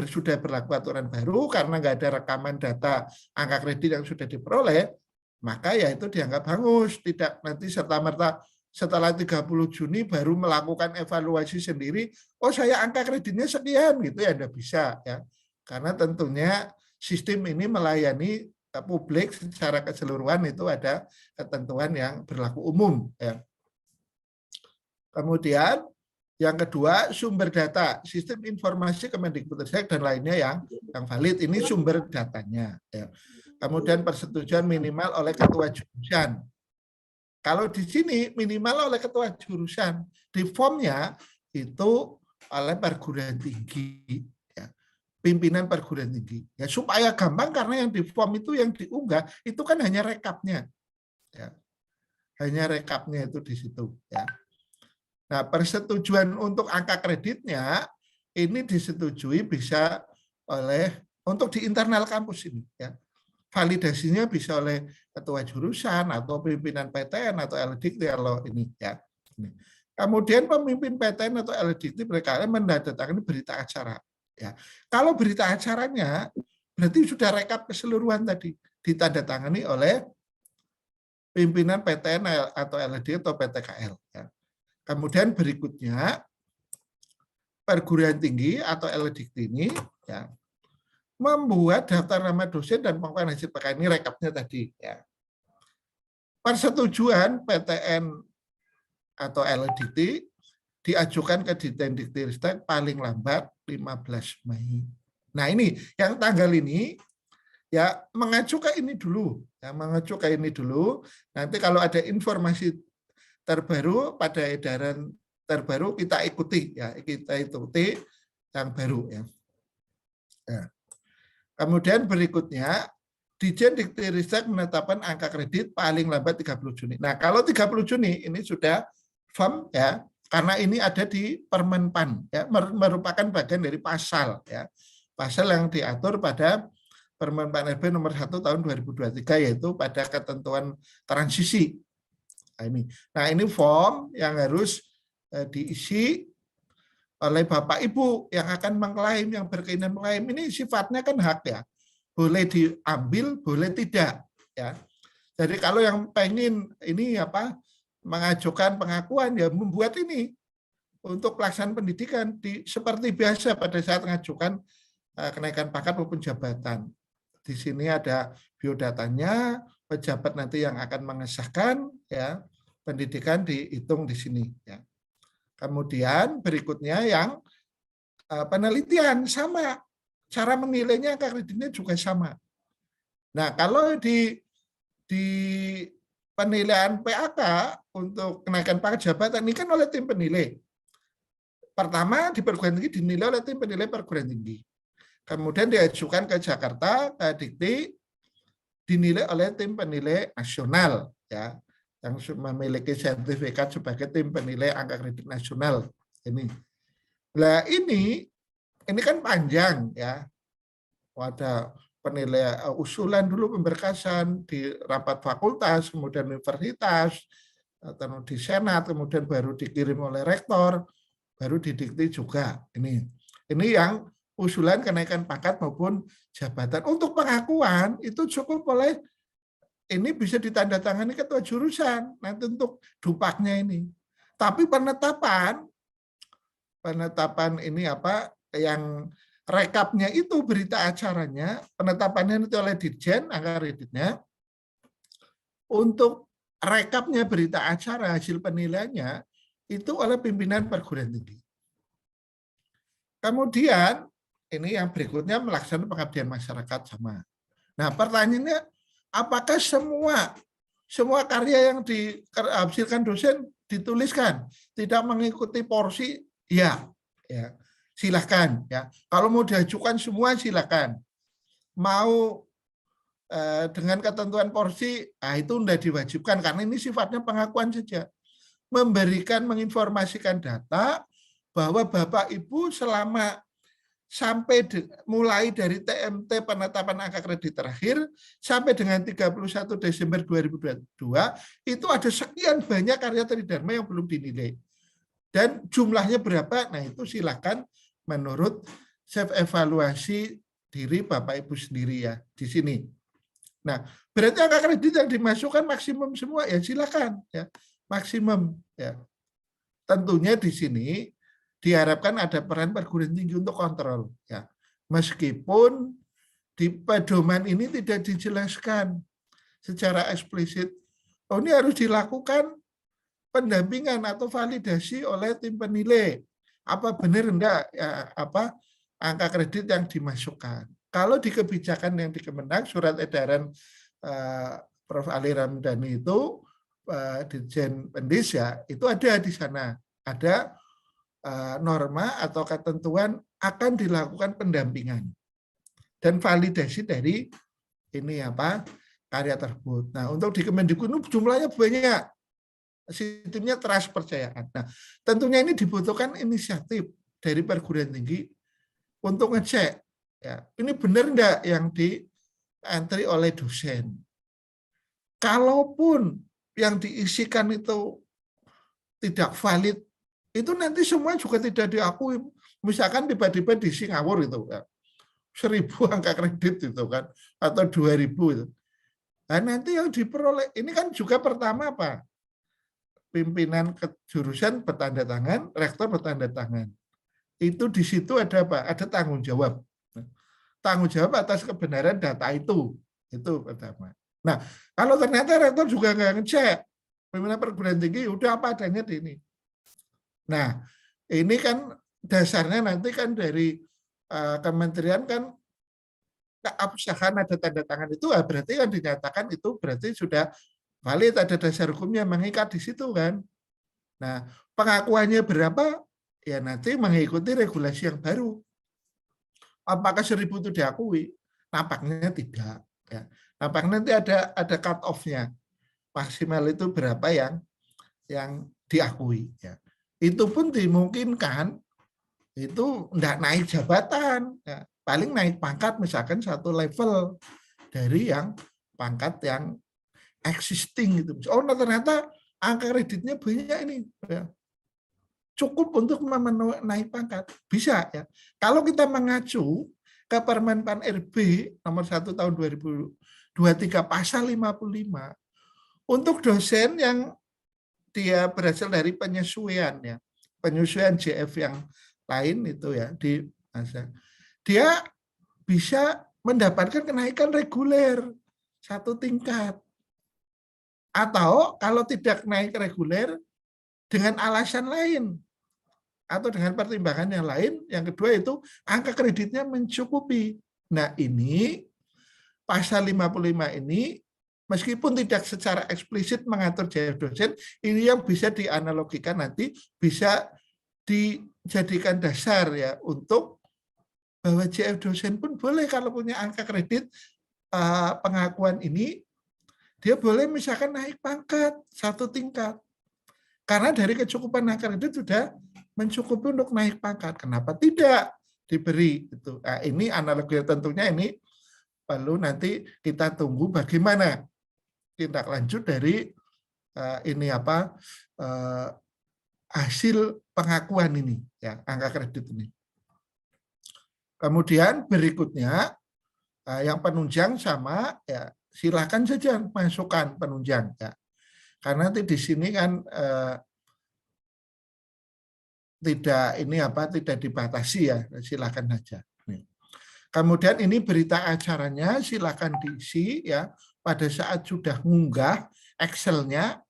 sudah berlaku aturan baru karena nggak ada rekaman data angka kredit yang sudah diperoleh, maka ya itu dianggap hangus, tidak nanti serta-merta setelah 30 Juni baru melakukan evaluasi sendiri, oh saya angka kreditnya sekian gitu ya, tidak bisa ya. Karena tentunya sistem ini melayani publik secara keseluruhan, itu ada ketentuan yang berlaku umum ya. Kemudian yang kedua, sumber data, sistem informasi Kemendikbudristek dan lainnya yang valid, ini sumber datanya ya. Kemudian persetujuan minimal oleh ketua jurusan. Kalau di sini minimal oleh ketua jurusan, di formnya itu oleh perguruan tinggi, ya. Pimpinan perguruan tinggi. Ya, supaya gampang karena yang di form itu yang diunggah itu kan hanya rekapnya, ya. Hanya rekapnya itu di situ. Ya. Nah, persetujuan untuk angka kreditnya ini disetujui bisa untuk di internal kampus ini, ya. Validasinya bisa oleh ketua jurusan atau pimpinan PTN atau LDikti kalau ini ya. Kemudian pemimpin PTN atau LDikti mereka menandatangani berita acara ya. Kalau berita acaranya berarti sudah rekap keseluruhan tadi, ditandatangani oleh pimpinan PTN atau LDikti atau PTKL ya. Kemudian berikutnya perguruan tinggi atau LDikti ini ya membuat daftar nama dosen dan pengukuran hasil PK, ini rekapnya tadi ya. Persetujuan PTN atau LDikti diajukan ke Ditjen Diktiristek paling lambat 15 Mei. Nah, ini yang tanggal ini ya mengacu ke ini dulu, ya mengacu ke ini dulu. Nanti kalau ada informasi terbaru pada edaran terbaru kita ikuti ya, kita ikuti yang baru ya. Ya. Kemudian berikutnya, Ditjen Diktiristek menetapkan angka kredit paling lambat 30 Juni. Nah, kalau 30 Juni ini sudah firm ya, karena ini ada di Permenpan ya, merupakan bagian dari pasal ya. Pasal yang diatur pada Permenpan RB nomor 1 tahun 2023, yaitu pada ketentuan transisi. Nah, ini form yang harus diisi oleh Bapak Ibu yang akan mengklaim, yang berkeinginan mengklaim. Ini sifatnya kan hak ya, boleh diambil, boleh tidak ya. Jadi kalau yang pengen ini apa mengajukan pengakuan ya membuat ini untuk pelaksanaan pendidikan seperti biasa pada saat mengajukan kenaikan pangkat maupun jabatan. Di sini ada biodatanya, pejabat nanti yang akan mengesahkan ya, pendidikan dihitung di sini ya. Kemudian berikutnya yang penelitian sama, cara menilainya angka kreditnya juga sama. Nah, kalau di penilaian PAK untuk kenaikan pangkat jabatan ini kan oleh tim penilai. Pertama di perguruan tinggi dinilai oleh tim penilai perguruan tinggi. Kemudian diajukan ke Jakarta, ke Dikti, dinilai oleh tim penilai nasional ya, yang memiliki sertifikat sebagai tim penilai angka kredit nasional ini. Nah, ini ini kan panjang ya. Ada penilaian usulan dulu pemberkasan di rapat fakultas, kemudian universitas, atau di senat, kemudian baru dikirim oleh rektor, baru didikti juga. Ini yang usulan kenaikan pangkat maupun jabatan. Untuk pengakuan itu cukup oleh ini bisa ditandatangani ketua jurusan nanti untuk dupaknya ini. Tapi penetapan ini apa yang rekapnya itu berita acaranya, penetapannya itu oleh Dirjen angka kreditnya. Untuk rekapnya berita acara hasil penilaiannya itu oleh pimpinan perguruan tinggi. Kemudian ini yang berikutnya melaksanakan pengabdian masyarakat sama. Nah, pertanyaannya apakah semua karya yang dihasilkan dosen dituliskan tidak mengikuti porsi? Ya, silahkan ya. Kalau mau diajukan semua silahkan. Mau dengan ketentuan porsi, itu tidak diwajibkan karena ini sifatnya pengakuan saja. Memberikan, menginformasikan data bahwa Bapak Ibu selama sampai mulai dari TMT penetapan angka kredit terakhir sampai dengan 31 Desember 2022 itu ada sekian banyak karya tridharma yang belum dinilai. Dan jumlahnya berapa? Nah, itu silakan menurut self evaluasi diri Bapak Ibu sendiri ya di sini. Nah, berarti angka kredit yang dimasukkan maksimum semua ya silakan ya, maksimum ya. Tentunya di sini diharapkan ada peran perguruan tinggi untuk kontrol ya. Meskipun di pedoman ini tidak dijelaskan secara eksplisit, oh ini harus dilakukan pendampingan atau validasi oleh tim penilai. Apa benar enggak ya, apa angka kredit yang dimasukkan. Kalau di kebijakan yang di Kemenag, surat edaran Prof. Ali Ramdhani itu Dirjen Pendis ya, itu ada di sana. Ada norma atau ketentuan akan dilakukan pendampingan dan validasi dari ini apa karya tersebut. Nah, untuk di Kemendikbud jumlahnya banyak. Sistemnya trust percayaan. Nah, tentunya ini dibutuhkan inisiatif dari perguruan tinggi untuk ngecek ya, ini benar enggak yang diantri oleh dosen. Kalaupun yang diisikan itu tidak valid, itu nanti semua juga tidak diakui. Misalkan tiba-tiba di Singapura itu ya, 1.000 angka kredit itu kan, atau 2.000 itu. Nah, nanti yang diperoleh, ini kan juga pertama apa? Pimpinan jurusan bertanda tangan, rektor bertanda tangan. Itu di situ ada apa? Ada tanggung jawab. Tanggung jawab atas kebenaran data itu pertama. Nah, kalau ternyata rektor juga nggak ngecek, pimpinan perguruan tinggi udah apa adanya di ini. Nah, ini kan dasarnya nanti kan dari kementerian kan keabsahan ada tanda tangan itu berarti kan dinyatakan itu berarti sudah valid, ada dasar hukumnya mengikat di situ kan. Nah, pengakuannya berapa? Ya nanti mengikuti regulasi yang baru. Apakah 1.000 itu diakui? Nampaknya tidak. Ya. Nampaknya nanti ada cut off-nya. Maksimal itu berapa yang diakui. Ya. Itu pun dimungkinkan itu tidak naik jabatan. Ya. Paling naik pangkat misalkan satu level dari yang pangkat yang existing. Gitu. Oh ternyata angka kreditnya banyak ini. Ya. Cukup untuk naik pangkat. Bisa ya. Kalau kita mengacu ke Permen Pan RB nomor 1 tahun 2023 pasal 55 untuk dosen yang dia berasal dari penyesuaian ya. Penyesuaian JF yang lain itu ya di masa. Dia bisa mendapatkan kenaikan reguler 1 tingkat. Atau kalau tidak naik reguler dengan alasan lain atau dengan pertimbangan yang lain, yang kedua itu angka kreditnya mencukupi. Nah ini pasal 55 ini meskipun tidak secara eksplisit mengatur JF dosen, ini yang bisa dianalogikan nanti bisa dijadikan dasar ya untuk bahwa JF dosen pun boleh kalau punya angka kredit pengakuan ini, dia boleh misalkan naik pangkat 1 tingkat. Karena dari kecukupan angka kredit sudah mencukupi untuk naik pangkat. Kenapa tidak? diberi itu. Nah, ini analogi tentunya ini perlu nanti kita tunggu bagaimana tindak lanjut dari ini apa hasil pengakuan ini ya, angka kredit ini. Kemudian berikutnya yang penunjang sama ya silakan saja masukkan penunjang ya. Karena nanti di sini kan tidak dibatasi ya, silakan saja. Kemudian ini berita acaranya silakan diisi ya. Pada saat sudah ngunggah Excel-nya,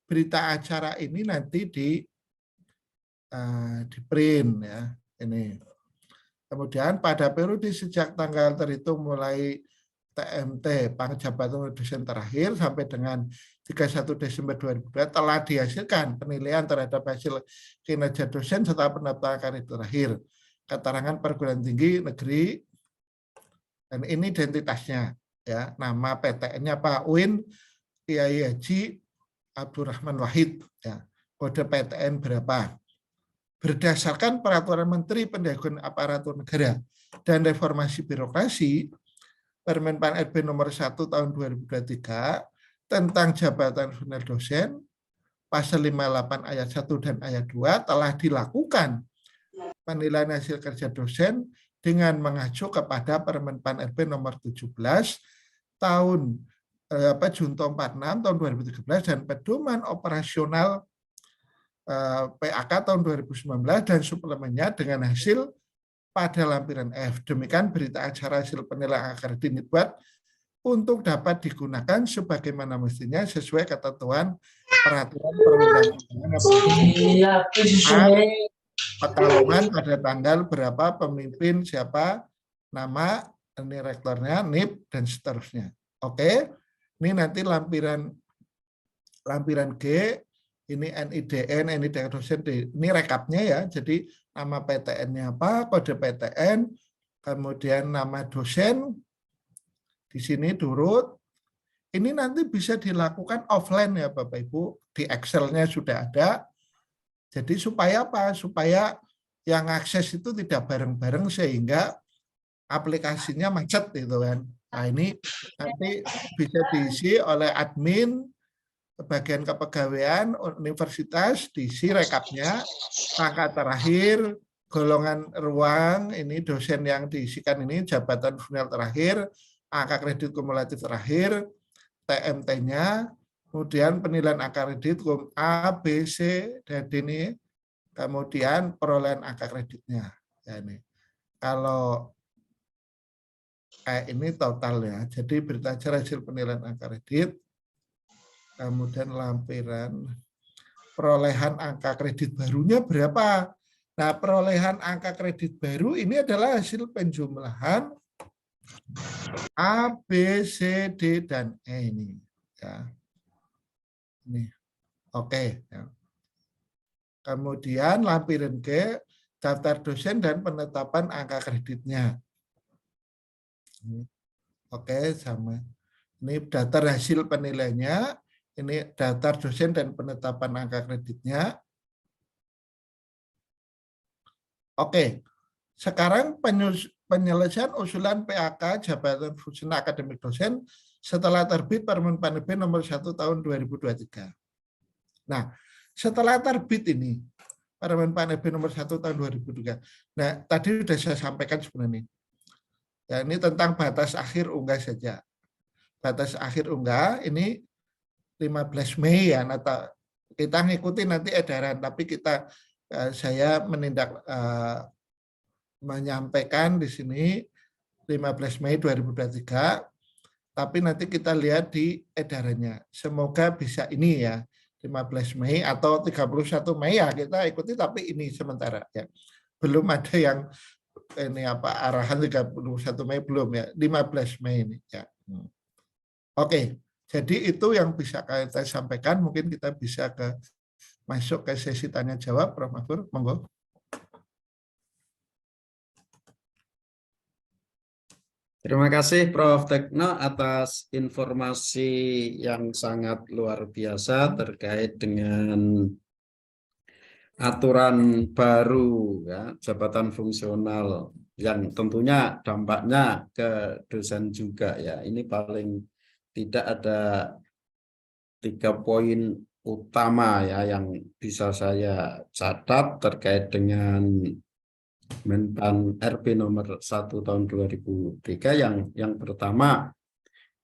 berita acara ini nanti di print ya. Ini. Kemudian pada periode sejak tanggal terhitung mulai TMT penjabatan dosen terakhir sampai dengan 31 Desember 2002 telah dihasilkan penilaian terhadap hasil kinerja dosen setelah pendaftaran kredit terakhir. Keterangan perguruan tinggi negeri dan ini identitasnya ya, nama PTN-nya Pak UIN Kiai Haji Abdurrahman Wahid ya. Kode PTN berapa? Berdasarkan peraturan Menteri Pendahuluan Aparatur Negara dan Reformasi Birokrasi Permen Pan RB nomor 1 tahun 2023 tentang jabatan personel dosen pasal 58 ayat 1 dan ayat 2 telah dilakukan penilaian hasil kerja dosen dengan mengacu kepada Permen Pan RB nomor 17 tahun Junto 46 tahun 2013 dan pedoman operasional PAK tahun 2019 dan suplemennya dengan hasil pada lampiran F. Demikian berita acara hasil penilaian kredit dibuat untuk dapat digunakan sebagaimana mestinya sesuai ketentuan peraturan perundang-undangan. Pekalongan pada tanggal berapa, pemimpin siapa, nama, ini rektornya, NIP, dan seterusnya. Oke, ini nanti lampiran G, ini NIDN, NIDN dosen, ini rekapnya ya, jadi nama PTN-nya apa, kode PTN, kemudian nama dosen, di sini turut, ini nanti bisa dilakukan offline ya Bapak Ibu, di Excel-nya sudah ada, jadi supaya apa? Supaya yang akses itu tidak bareng-bareng sehingga aplikasinya macet gitu kan. Nah ini nanti bisa diisi oleh admin, bagian kepegawaian universitas, diisi rekapnya, angka terakhir, golongan ruang, ini dosen yang diisikan ini, jabatan fundamental terakhir, angka kredit kumulatif terakhir, TMT-nya, kemudian penilaian angka kredit A, B, C, dan D ini, kemudian perolehan angka kreditnya. Ya, ini. Kalau ini total ya, jadi berita acara hasil penilaian angka kredit, kemudian lampiran perolehan angka kredit barunya berapa. Nah, perolehan angka kredit baru ini adalah hasil penjumlahan A, B, C, D, dan E ini. Ya. Ini. Oke. Ya. Kemudian lampiran G, daftar dosen dan penetapan angka kreditnya. Oke, sama. Ini daftar hasil penilaiannya. Ini daftar dosen dan penetapan angka kreditnya. Oke, sekarang penyelesaian usulan PAK jabatan fungsional akademik dosen setelah terbit Permen Pan RB nomor 1 tahun 2023. Nah, setelah terbit ini Permen Pan RB nomor 1 tahun 2023. Nah, tadi sudah saya sampaikan sebenarnya. Ya, ini tentang batas akhir unggah saja. Batas akhir unggah ini 15 Mei ya, atau kita ngikuti nanti edaran, tapi saya menyampaikan di sini 15 Mei 2023, tapi nanti kita lihat di edarannya. Semoga bisa ini ya, 15 Mei atau 31 Mei ya kita ikuti, tapi ini sementara ya. Belum ada yang ini arahan 31 Mei belum ya, 15 Mei ini ya. Oke. Jadi itu yang bisa kita sampaikan, mungkin kita bisa masuk ke sesi tanya jawab, Prof. Mahfur, monggo. Terima kasih Prof. Tekno atas informasi yang sangat luar biasa terkait dengan aturan baru ya, jabatan fungsional yang tentunya dampaknya ke dosen juga ya. Ini paling tidak ada 3 poin utama ya yang bisa saya catat terkait dengan Menpan RB nomor 1 tahun 2003. Yang pertama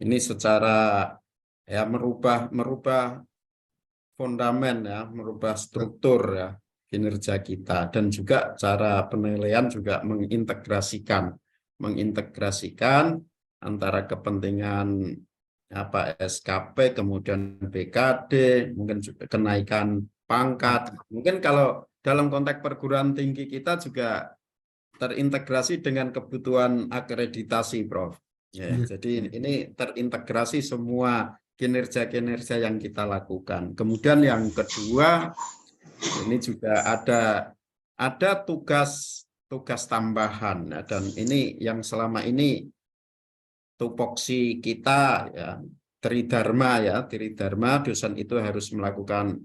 ini secara ya merubah fondamen ya, merubah struktur ya kinerja kita, dan juga cara penilaian juga mengintegrasikan antara kepentingan apa SKP, kemudian BKD, mungkin juga kenaikan pangkat. Mungkin kalau dalam konteks perguruan tinggi kita juga terintegrasi dengan kebutuhan akreditasi, Prof. Ya, jadi ini terintegrasi semua kinerja-kinerja yang kita lakukan. Kemudian yang kedua, ini juga ada tugas tambahan ya, dan ini yang selama ini tupoksi kita ya, Tridharma dosen itu harus melakukan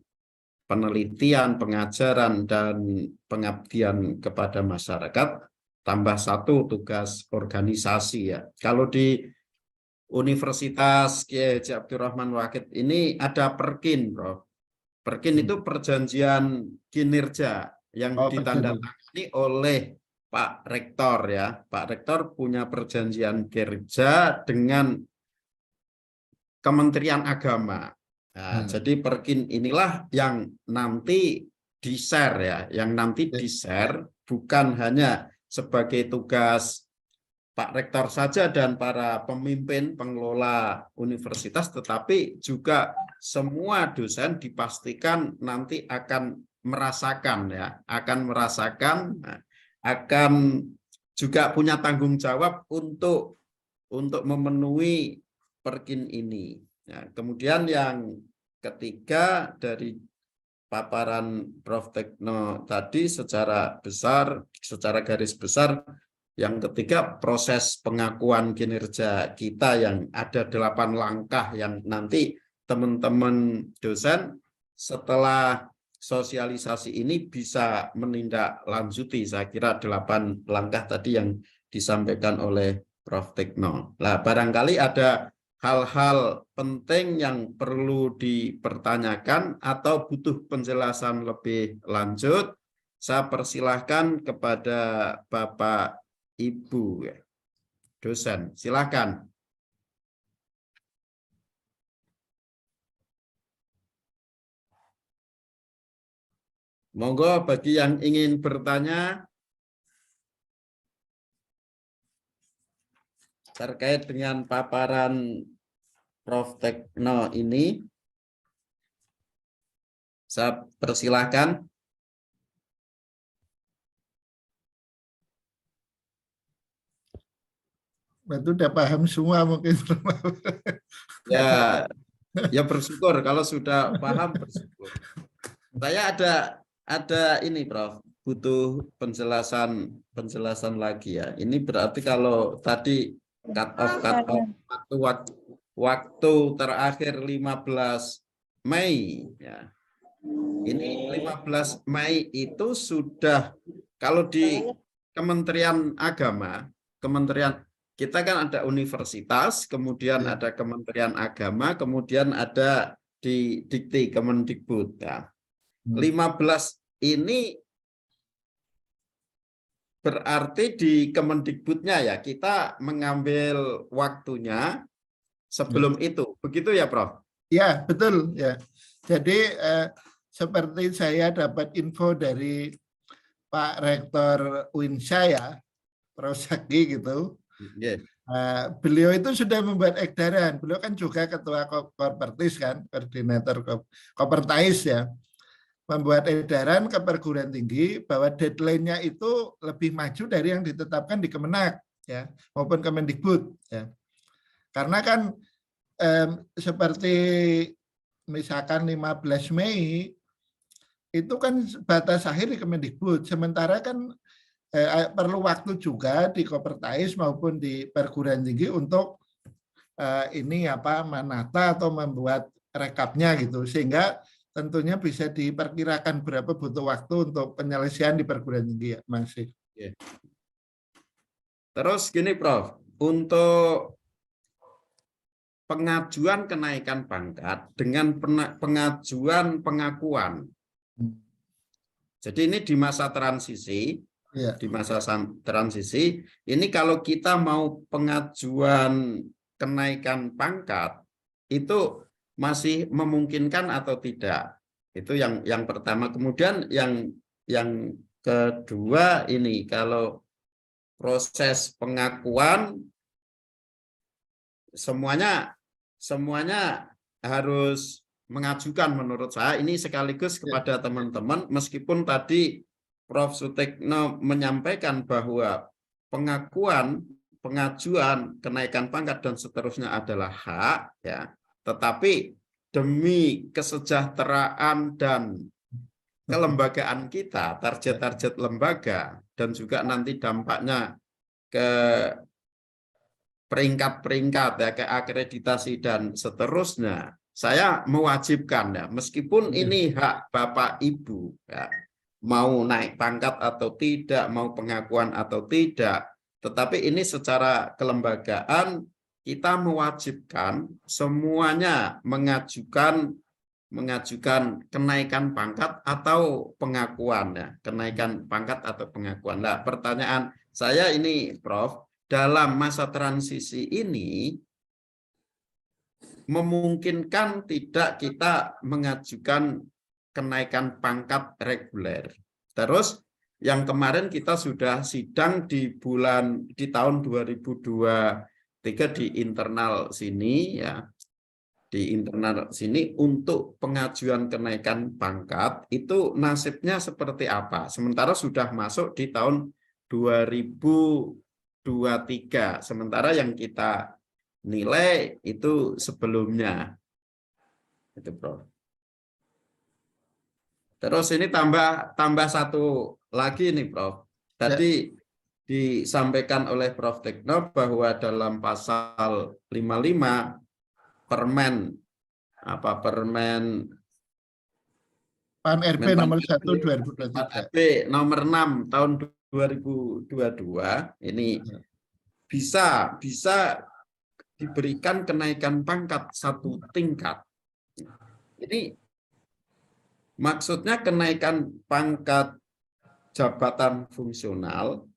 penelitian, pengajaran, dan pengabdian kepada masyarakat, tambah 1 tugas organisasi ya. Kalau di Universitas Kiai Haji Abdurrahman Wahid ini ada Perkin, Bro. Perkin itu perjanjian kinerja yang ditandatangani oleh Pak Rektor ya. Pak Rektor punya perjanjian kerja dengan Kementerian Agama. Nah, jadi Perkin inilah yang nanti di-share ya, yang nanti di-share bukan hanya sebagai tugas Pak Rektor saja dan para pemimpin pengelola universitas, tetapi juga semua dosen dipastikan nanti akan merasakan ya, akan juga punya tanggung jawab untuk memenuhi Perkin ini. Ya, kemudian yang ketiga dari paparan Prof. Tekno tadi secara garis besar, yang ketiga proses pengakuan kinerja kita yang ada 8 langkah yang nanti teman-teman dosen setelah sosialisasi ini bisa menindaklanjuti. Saya kira 8 langkah tadi yang disampaikan oleh Prof. Tekno. Nah, barangkali ada hal-hal penting yang perlu dipertanyakan atau butuh penjelasan lebih lanjut. Saya persilahkan kepada Bapak Ibu dosen, silakan. Monggo bagi yang ingin bertanya terkait dengan paparan Prof. Tekno ini, saya persilahkan. Itu udah paham semua mungkin. Ya bersyukur kalau sudah paham, bersyukur. Saya ada ini, Prof, butuh penjelasan lagi ya. Ini berarti kalau tadi cut off waktu terakhir 15 Mei ya. Ini 15 Mei itu sudah, kalau di Kementerian Agama, kita kan ada universitas, kemudian ada Kementerian Agama, kemudian ada di Dikti Kemendikbud. Ya. 15 ini berarti di Kemendikbudnya ya, kita mengambil waktunya sebelum itu. Begitu ya, Prof? Ya, betul ya. Jadi seperti saya dapat info dari Pak Rektor UINSA ya, Prof. Zaki gitu. Yeah. Beliau itu sudah membuat edaran. Beliau kan juga ketua Kopertis kan, koordinator Kopertais ya. Membuat edaran ke perguruan tinggi bahwa deadline-nya itu lebih maju dari yang ditetapkan di Kemenak ya, maupun Kemendikbud ya. Karena kan seperti misalkan 15 Mei itu kan batas akhir di Kemendikbud, sementara kan perlu waktu juga di Kopertais maupun di perguruan tinggi untuk ini menata atau membuat rekapnya gitu, sehingga tentunya bisa diperkirakan berapa butuh waktu untuk penyelesaian di perguruan tinggi ya, masih. Terus gini Prof, untuk pengajuan kenaikan pangkat dengan pengajuan pengakuan. Jadi ini di masa transisi, Ya. di masa transisi, ini kalau kita mau pengajuan kenaikan pangkat, itu masih memungkinkan atau tidak? Itu yang pertama. Kemudian yang kedua ini, kalau proses pengakuan semuanya harus mengajukan menurut saya. Ini sekaligus kepada teman-teman, meskipun tadi Prof. Sutekno menyampaikan bahwa pengajuan kenaikan pangkat dan seterusnya adalah hak, ya, tetapi demi kesejahteraan dan kelembagaan kita, target-target lembaga, dan juga nanti dampaknya ke peringkat-peringkat, ya, ke akreditasi dan seterusnya, saya mewajibkan, ya, meskipun ini hak Bapak Ibu, ya, mau naik pangkat atau tidak, mau pengakuan atau tidak, tetapi ini secara kelembagaan kita mewajibkan semuanya mengajukan kenaikan pangkat atau pengakuan, ya, kenaikan pangkat atau pengakuan. Nah, pertanyaan saya ini, Prof, dalam masa transisi ini memungkinkan tidak kita mengajukan kenaikan pangkat reguler. Terus yang kemarin kita sudah sidang di tahun 2023 di internal sini, ya, di internal sini untuk pengajuan kenaikan pangkat itu nasibnya seperti apa? Sementara sudah masuk di tahun 2023, sementara yang kita nilai itu sebelumnya. Itu, Prof. Terus ini tambah satu lagi nih, Prof. Tadi disampaikan oleh Prof. Tekno bahwa dalam pasal 55 Permen RP nomor 1 2023. RP nomor 6 tahun 2022 ini bisa diberikan kenaikan pangkat 1 tingkat. Ini maksudnya kenaikan pangkat jabatan fungsional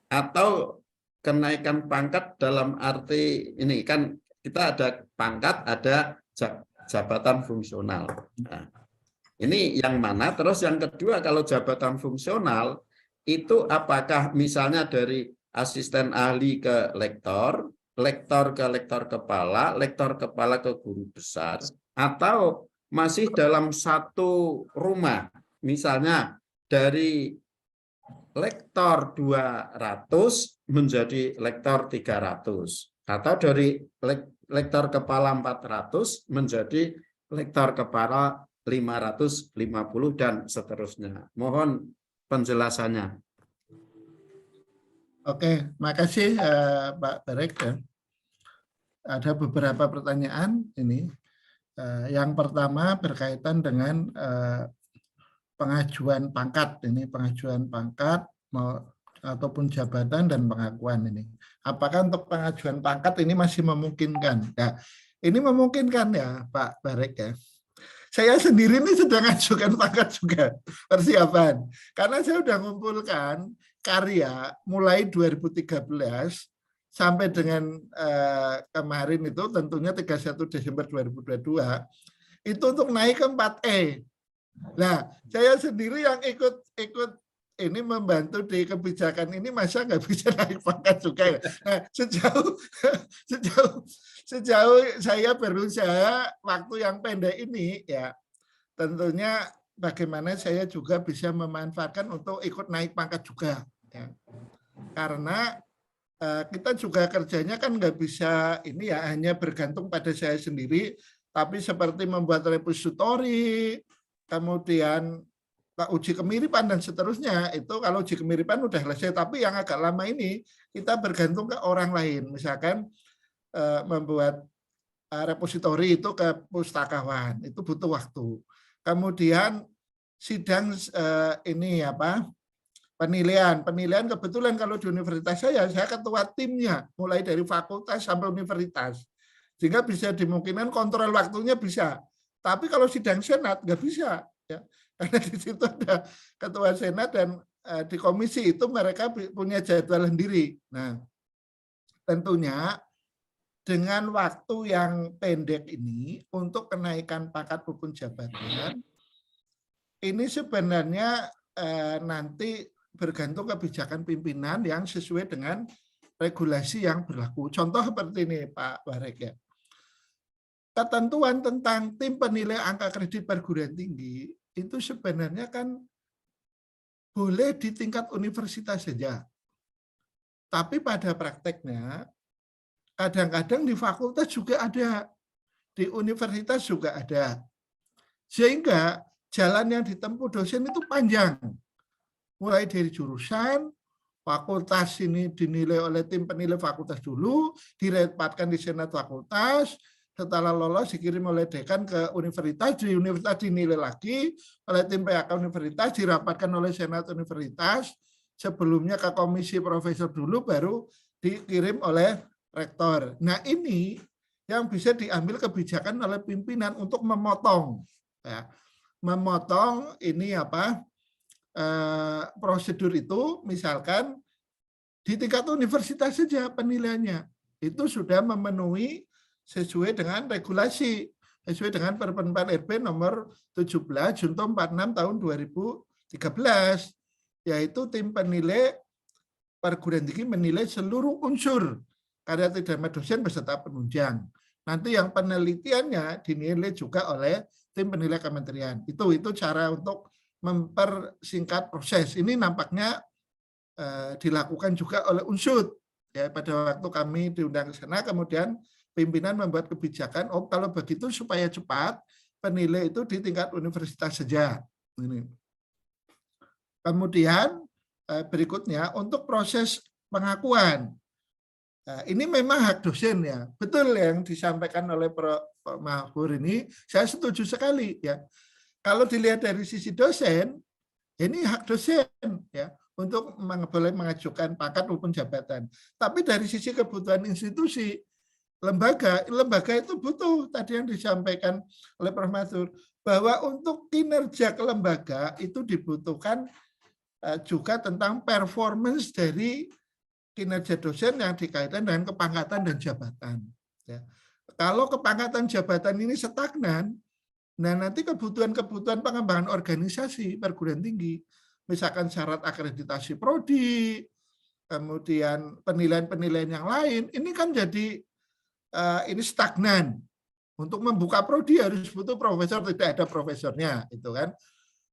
atau kenaikan pangkat dalam arti ini kan kita ada pangkat, ada jabatan fungsional. Nah, ini yang mana? Terus yang kedua, kalau jabatan fungsional itu apakah misalnya dari asisten ahli ke lektor, lektor ke lektor kepala ke guru besar, atau masih dalam satu rumah, misalnya dari lektor 200 menjadi lektor 300. Atau dari lektor kepala 400 menjadi lektor kepala 550 dan seterusnya. Mohon penjelasannya. Oke, makasih Pak Barek. Ada beberapa pertanyaan ini. Yang pertama berkaitan dengan pengajuan pangkat. Ini pengajuan pangkat ataupun jabatan dan pengakuan ini. Apakah untuk pengajuan pangkat ini masih memungkinkan? Ya, ini memungkinkan ya Pak Barek ya. Saya sendiri ini sedang ajukan pangkat juga persiapan. Karena saya sudah mengumpulkan karya mulai 2013 sampai dengan kemarin itu tentunya 31 Desember 2022 itu untuk naik ke 4E. Nah, saya sendiri yang ikut ini membantu di kebijakan ini, masa nggak bisa naik pangkat juga ya. Nah, sejauh saya berusaha waktu yang pendek ini ya, tentunya bagaimana saya juga bisa memanfaatkan untuk ikut naik pangkat juga ya. Karena kita juga kerjanya kan nggak bisa ini ya hanya bergantung pada saya sendiri, tapi seperti membuat repositori, kemudian uji kemiripan dan seterusnya, itu kalau uji kemiripan udah selesai, tapi yang agak lama ini kita bergantung ke orang lain, misalkan membuat repositori itu ke pustakawan, itu butuh waktu. Kemudian sidang ini apa? Penilaian kebetulan kalau di universitas saya ketua timnya mulai dari fakultas sampai universitas, sehingga bisa dimungkinkan kontrol waktunya bisa. Tapi kalau sidang senat nggak bisa, ya, karena di situ ada ketua senat dan di komisi itu mereka punya jadwal sendiri. Nah, tentunya dengan waktu yang pendek ini untuk kenaikan pangkat maupun jabatan, ini sebenarnya nanti bergantung kebijakan pimpinan yang sesuai dengan regulasi yang berlaku. Contoh seperti ini Pak Warek ya. Ketentuan tentang tim penilai angka kredit perguruan tinggi itu sebenarnya kan boleh di tingkat universitas saja. Tapi pada prakteknya kadang-kadang di fakultas juga ada, di universitas juga ada. Sehingga jalan yang ditempuh dosen itu panjang. Mulai dari jurusan, fakultas ini dinilai oleh tim penilai fakultas dulu, direpatkan di senat fakultas, setelah lolos dikirim oleh dekan ke universitas, di universitas dinilai lagi oleh tim PAK universitas, dirapatkan oleh senat universitas, sebelumnya ke komisi profesor dulu, baru dikirim oleh rektor. Nah ini yang bisa diambil kebijakan oleh pimpinan untuk memotong, ya, memotong ini apa? Prosedur itu, misalkan di tingkat universitas saja penilaiannya itu sudah memenuhi sesuai dengan regulasi, sesuai dengan Permen RB nomor 17 Junto 46 tahun 2013, yaitu tim penilai perguruan tinggi menilai seluruh unsur karya tidak dosen beserta penunjang. Nanti yang penelitiannya dinilai juga oleh tim penilai kementerian. Itu cara untuk mempersingkat proses. Ini nampaknya dilakukan juga oleh UNSUD. Ya, pada waktu kami diundang ke sana, kemudian pimpinan membuat kebijakan, oh kalau begitu supaya cepat, penilai itu di tingkat universitas saja. Ini. Kemudian berikutnya untuk proses pengakuan. Ini memang hak dosen ya. Betul yang disampaikan oleh Pak Mahfur ini, saya setuju sekali ya. Kalau dilihat dari sisi dosen, ini hak dosen ya untuk boleh mengajukan pangkat maupun jabatan. Tapi dari sisi kebutuhan institusi, lembaga itu butuh tadi yang disampaikan oleh Prof. Mansur, bahwa untuk kinerja kelembaga itu dibutuhkan juga tentang performance dari kinerja dosen yang dikaitkan dengan kepangkatan dan jabatan. Ya. Kalau kepangkatan jabatan ini stagnan, nah nanti kebutuhan pengembangan organisasi perguruan tinggi, misalkan syarat akreditasi prodi, kemudian penilaian-penilaian yang lain, ini kan jadi ini stagnan. Untuk membuka prodi harus butuh profesor, tidak ada profesornya, itu kan.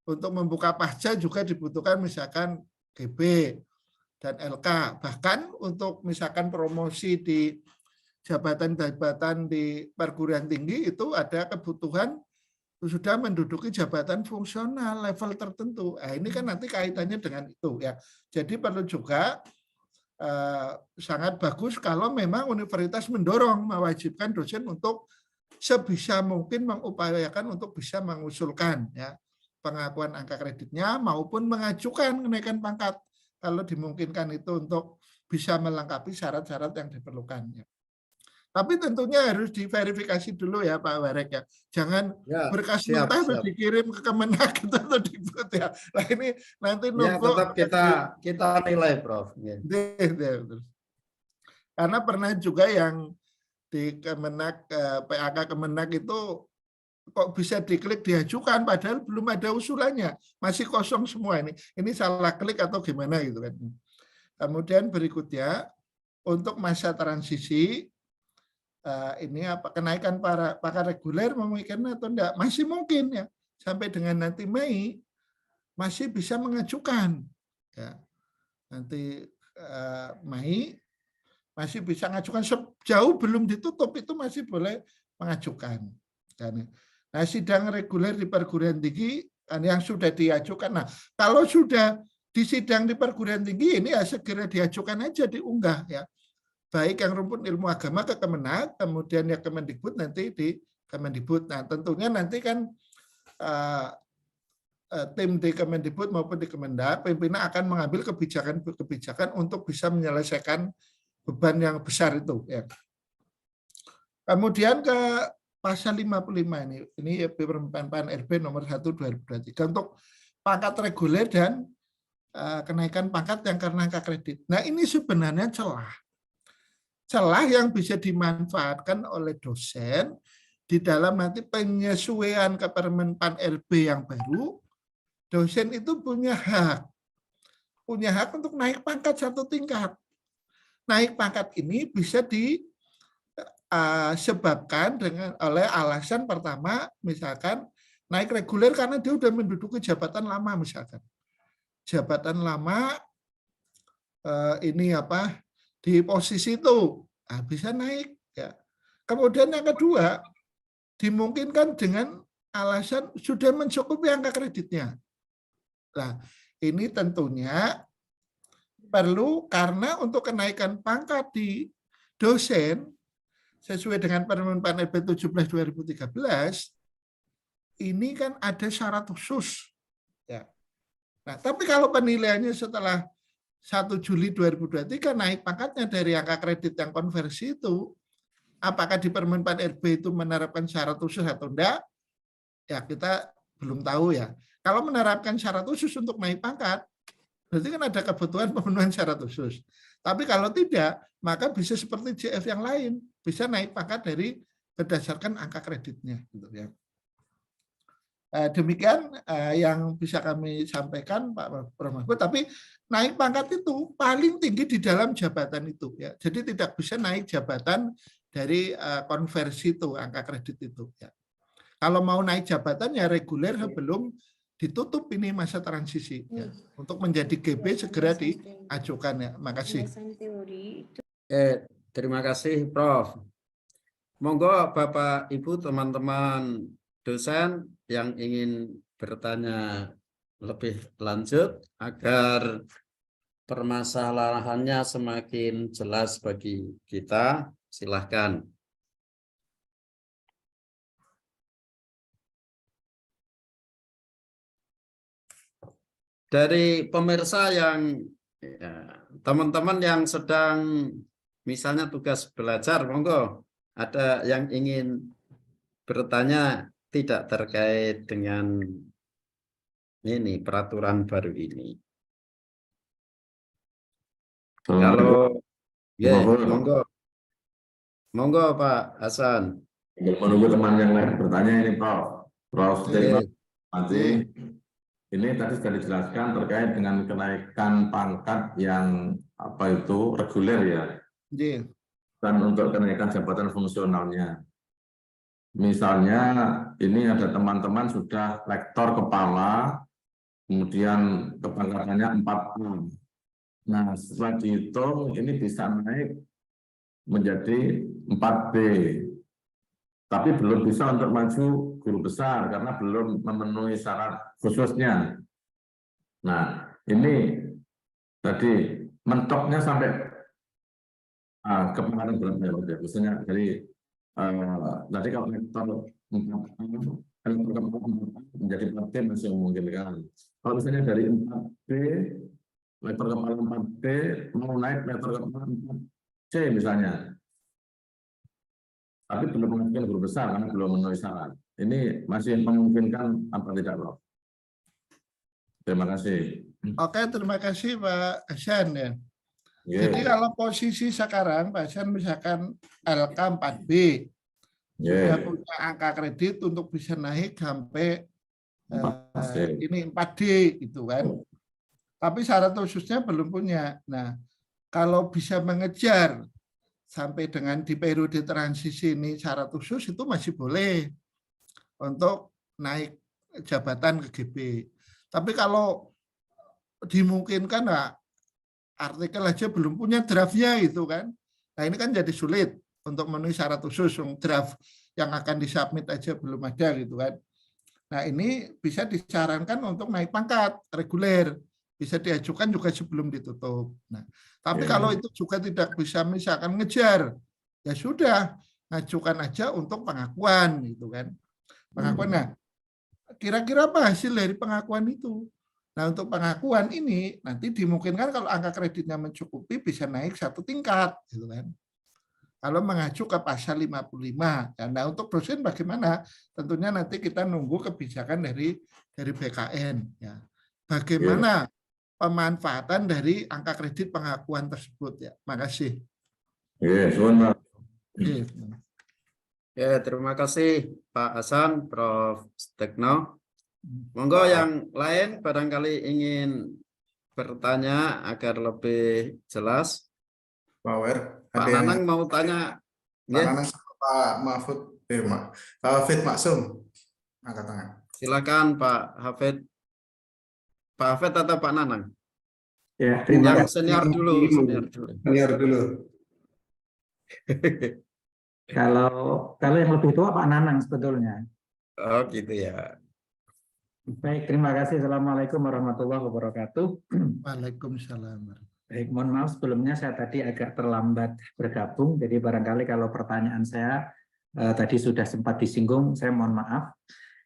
Untuk membuka pasca juga dibutuhkan misalkan GB dan LK. Bahkan untuk misalkan promosi di jabatan-jabatan di perguruan tinggi itu ada kebutuhan sudah menduduki jabatan fungsional level tertentu. Ini kan nanti kaitannya dengan itu ya. Jadi perlu juga sangat bagus kalau memang universitas mendorong mewajibkan dosen untuk sebisa mungkin mengupayakan untuk bisa mengusulkan ya pengakuan angka kreditnya maupun mengajukan kenaikan pangkat kalau dimungkinkan itu untuk bisa melengkapi syarat-syarat yang diperlukan. Ya. Tapi tentunya harus diverifikasi dulu ya Pak Warek ya. Jangan ya, berkas mentah dikirim ke Kemenak atau Dikbud ya. Nah ini nanti nunggu. Ya, tetap kita nilai Prof. Ya. Karena pernah juga yang di Kemenak, PAK Kemenak itu kok bisa diklik diajukan padahal belum ada usulannya. Masih kosong semua ini. Ini salah klik atau gimana gitu kan. Kemudian berikutnya untuk masa transisi ini apa kenaikan para pangkat reguler memungkinkan atau enggak masih mungkin ya sampai dengan nanti Mei masih bisa mengajukan ya nanti Mei masih bisa mengajukan sejauh belum ditutup itu masih boleh mengajukan dan nah sidang reguler di perguruan tinggi kan yang sudah diajukan nah kalau sudah di sidang di perguruan tinggi ini ya segera diajukan aja diunggah ya baik yang rumpun ilmu agama ke Kemenak, kemudian ya Kemendikbud nanti di Kemendikbud. Nah tentunya nanti kan tim di Kemendikbud maupun di Kemendak, pimpinan akan mengambil kebijakan untuk bisa menyelesaikan beban yang besar itu. Ya. Kemudian ke pasal 55 ini Permen RB nomor 1/2023 untuk pangkat reguler dan kenaikan pangkat yang karena angka kredit. Nah ini sebenarnya celah yang bisa dimanfaatkan oleh dosen di dalam nanti penyesuaian ke Permen RB yang baru. Dosen itu punya hak untuk naik pangkat 1 tingkat. Naik pangkat ini bisa disebabkan oleh alasan pertama, misalkan naik reguler karena dia sudah menduduki jabatan lama, misalkan jabatan lama ini di posisi itu bisa naik. Ya. Kemudian yang kedua, dimungkinkan dengan alasan sudah mencukupi angka kreditnya. Nah, ini tentunya perlu karena untuk kenaikan pangkat di dosen sesuai dengan Permen RB 17/2013 ini kan ada syarat khusus. Ya. Nah, tapi kalau penilaiannya setelah 1 Juli 2023 naik pangkatnya dari angka kredit yang konversi itu, apakah di Permen RB itu menerapkan syarat khusus atau enggak? Ya kita belum tahu ya. Kalau menerapkan syarat khusus untuk naik pangkat, berarti kan ada kebutuhan pemenuhan syarat khusus. Tapi kalau tidak, maka bisa seperti JF yang lain, bisa naik pangkat dari berdasarkan angka kreditnya. Demikian yang bisa kami sampaikan Pak Prof. Mahfud. Tapi naik pangkat itu paling tinggi di dalam jabatan itu. Ya. Jadi tidak bisa naik jabatan dari konversi itu, angka kredit itu. Ya. Kalau mau naik jabatan ya reguler sebelum ditutup ini masa transisi ya. Untuk menjadi GB segera diajukan ya. Makasih. Terima kasih Prof. Monggo Bapak Ibu teman-teman dosen yang ingin bertanya lebih lanjut agar permasalahannya semakin jelas bagi kita, silahkan. Dari pemirsa yang teman-teman yang sedang misalnya tugas belajar, monggo ada yang ingin bertanya tidak terkait dengan ini peraturan baru ini. Kalau monggo Pak Hasan. Menunggu teman yang lain bertanya ini Prof. Terima kasih. Ini tadi sudah dijelaskan terkait dengan kenaikan pangkat yang reguler ya. Dan untuk kenaikan jabatan fungsionalnya. Misalnya ini ada teman-teman sudah lektor kepala, kemudian kepangkatannya 4A. Nah setelah dihitung ini bisa naik menjadi 4B. Tapi belum bisa untuk maju guru besar karena belum memenuhi syarat khususnya. Nah, ini tadi mentoknya sampai kepangkatan berapa ya? Misalnya dari tadi kalau lektor menjadi 4B masih memungkinkan. Kalau misalnya dari 4B, lektor kepala 4B mau naik lektor kepala 4C misalnya. Tapi belum mengajukan guru besar karena belum memenuhi syarat. Ini masih memungkinkan apa tidak, Prof? Terima kasih. Oke, terima kasih Pak Hasan ya. Jadi kalau posisi sekarang Pak Hasan misalkan LK 4B sudah punya angka kredit untuk bisa naik sampai ini 4D gitu kan. Tapi syarat khususnya belum punya. Nah, kalau bisa mengejar sampai dengan di periode transisi ini syarat khusus itu masih boleh untuk naik jabatan ke GB. Tapi kalau dimungkinkan artikel aja belum punya draftnya itu kan. Nah ini kan jadi sulit untuk memenuhi syarat khusus, draft yang akan disubmit aja belum ada gitu kan. Nah ini bisa disarankan untuk naik pangkat reguler. Bisa diajukan juga sebelum ditutup. Nah, tapi kalau itu juga tidak bisa misalkan ngejar, ya sudah ngajukan aja untuk pengakuan gitu kan. Pengakuan. Nah, kira-kira apa hasil dari pengakuan itu. Nah, untuk pengakuan ini nanti dimungkinkan kalau angka kreditnya mencukupi bisa naik 1 tingkat, gitu kan. Kalau mengacu ke pasal 55. Nah, untuk dosen bagaimana? Tentunya nanti kita nunggu kebijakan dari BKN. Ya. Bagaimana pemanfaatan dari angka kredit pengakuan tersebut ya. Makasih. Ya, terima kasih Pak Hasan, Prof. Stekno. Monggo yang lain barangkali ingin bertanya agar lebih jelas. Power. Pak Nanang mau tanya. Pak Nanang sama Pak Mahfud, Pak Hafid Maksum, angkat tangan. Silakan Pak Hafid. Pak Hafid atau Pak Nanang? Ya, terima Yang kasih. senior dulu. Senior dulu. Kalau yang lebih tua Pak Nanang sebetulnya. Oh gitu ya. Baik, terima kasih. Assalamualaikum warahmatullahi wabarakatuh. Waalaikumsalam. Baik, mohon maaf sebelumnya saya tadi agak terlambat bergabung, jadi barangkali kalau pertanyaan saya tadi sudah sempat disinggung, saya mohon maaf.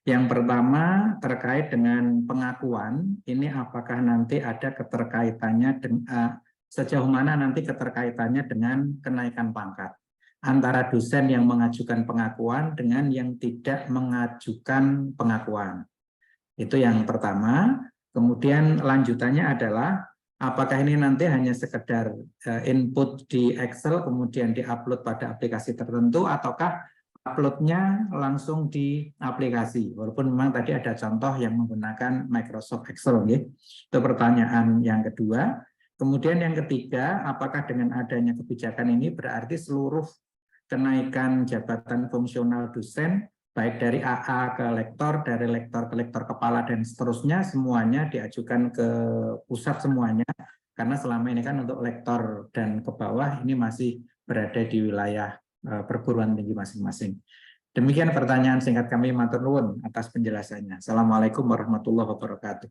Yang pertama terkait dengan pengakuan, ini apakah nanti ada keterkaitannya sejauh mana nanti keterkaitannya dengan kenaikan pangkat antara dosen yang mengajukan pengakuan dengan yang tidak mengajukan pengakuan. Itu yang pertama. Kemudian lanjutannya adalah apakah ini nanti hanya sekedar input di Excel kemudian diupload pada aplikasi tertentu ataukah uploadnya langsung di aplikasi, walaupun memang tadi ada contoh yang menggunakan Microsoft Excel, ya. Itu pertanyaan yang kedua. Kemudian yang ketiga, apakah dengan adanya kebijakan ini berarti seluruh kenaikan jabatan fungsional dosen baik dari AA ke lektor, dari lektor ke lektor kepala dan seterusnya semuanya diajukan ke pusat semuanya, karena selama ini kan untuk lektor dan ke bawah ini masih berada di wilayah perguruan tinggi masing-masing. Demikian pertanyaan singkat kami, matur nuwun atas penjelasannya. Assalamualaikum warahmatullahi wabarakatuh.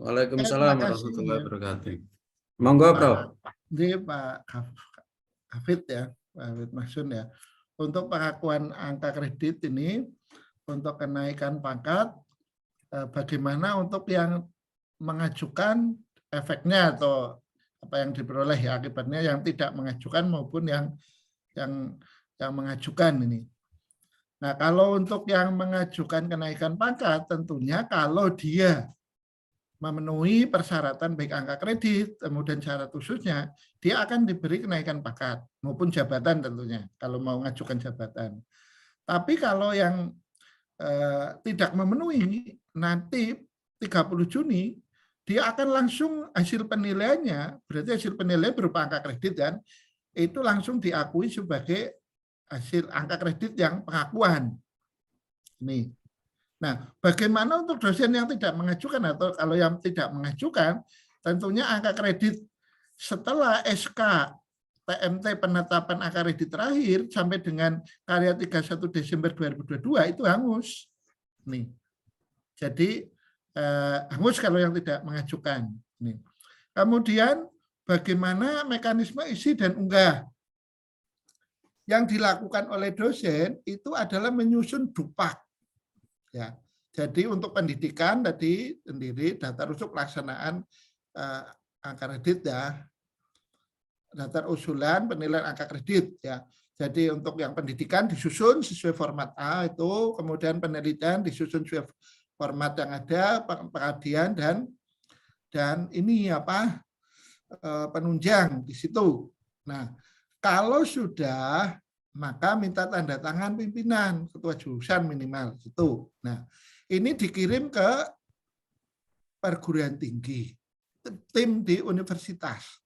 Waalaikumsalam warahmatullahi wabarakatuh. Monggo, Bro. Jadi Pak Hafid ya, Pak Hafid Maksum ya. Untuk pengakuan angka kredit ini, untuk kenaikan pangkat, bagaimana untuk yang mengajukan efeknya atau apa yang diperoleh ya, akibatnya yang tidak mengajukan maupun yang mengajukan ini. Nah, kalau untuk yang mengajukan kenaikan pangkat, tentunya kalau dia memenuhi persyaratan baik angka kredit, kemudian syarat khususnya, dia akan diberi kenaikan pangkat maupun jabatan tentunya, kalau mau mengajukan jabatan. Tapi kalau yang tidak memenuhi, nanti 30 Juni, dia akan langsung hasil penilaiannya, berarti hasil penilaian berupa angka kredit kan, itu langsung diakui sebagai hasil angka kredit yang pengakuan. Ini. Nah, bagaimana untuk dosen yang tidak mengajukan atau kalau yang tidak mengajukan, tentunya angka kredit setelah SK TMT penetapan angka kredit terakhir sampai dengan karya 31 Desember 2022 itu hangus. Nih. Jadi hangus kalau yang tidak mengajukan. Nih. Kemudian bagaimana mekanisme isi dan unggah? Yang dilakukan oleh dosen itu adalah menyusun dupak. Ya, jadi untuk pendidikan tadi sendiri daftar usul pelaksanaan angka kredit ya, daftar usulan penilaian angka kredit ya. Jadi untuk yang pendidikan disusun sesuai format A itu, kemudian penelitian disusun sesuai format yang ada, pengabdian dan ini apa penunjang di situ. Nah, kalau sudah maka minta tanda tangan pimpinan, ketua jurusan minimal itu. Nah, ini dikirim ke perguruan tinggi, tim di universitas.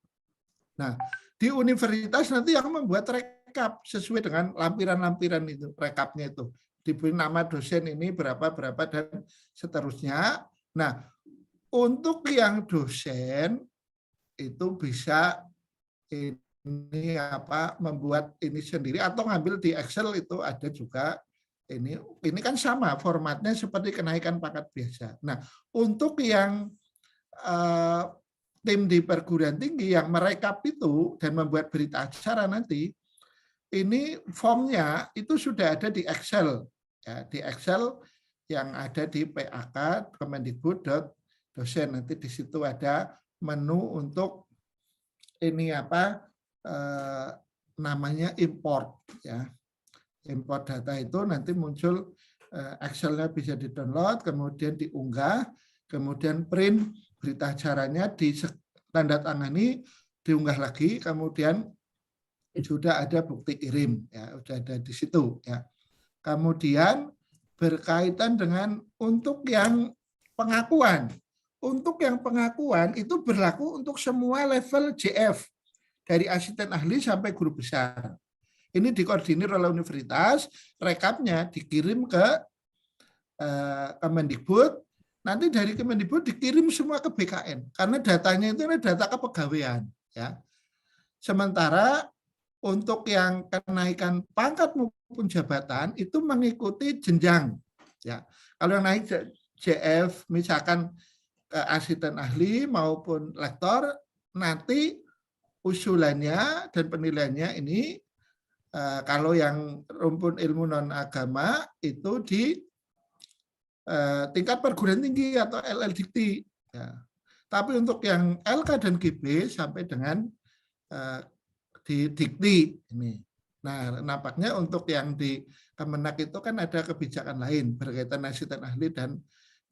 Nah, di universitas nanti yang membuat rekap sesuai dengan lampiran-lampiran itu, rekapnya itu. Diberi nama dosen ini berapa dan seterusnya. Nah, untuk yang dosen itu bisa ini apa membuat ini sendiri atau ngambil di Excel itu ada juga ini kan sama formatnya seperti kenaikan pangkat biasa. Nah, untuk yang tim di perguruan tinggi yang merekap itu dan membuat berita acara nanti ini formnya itu sudah ada di Excel ya, di Excel yang ada di PAK Kemendikbud.dosen. Nanti di situ ada menu untuk ini apa namanya import ya. Import data itu nanti muncul Excel-nya bisa di-download, kemudian diunggah, kemudian print berita acaranya ditandatangani, diunggah lagi, kemudian sudah ada bukti kirim ya, sudah ada di situ ya. Kemudian berkaitan dengan untuk yang pengakuan. Untuk yang pengakuan itu berlaku untuk semua level JF dari asisten ahli sampai guru besar. Ini dikoordinir oleh universitas, rekapnya dikirim ke Kemendikbud. Nanti dari Kemendikbud dikirim semua ke BKN karena datanya itu adalah data kepegawaian ya. Sementara untuk yang kenaikan pangkat maupun jabatan itu mengikuti jenjang ya. Kalau yang naik JF misalkan ke asisten ahli maupun lektor, nanti usulannya dan penilaiannya ini kalau yang rumpun ilmu non agama itu di tingkat perguruan tinggi atau LL-Dikti. Ya. Tapi untuk yang LK dan GB sampai dengan di Dikti ini. Nah, nampaknya untuk yang di Kemenak itu kan ada kebijakan lain berkaitan asisten ahli dan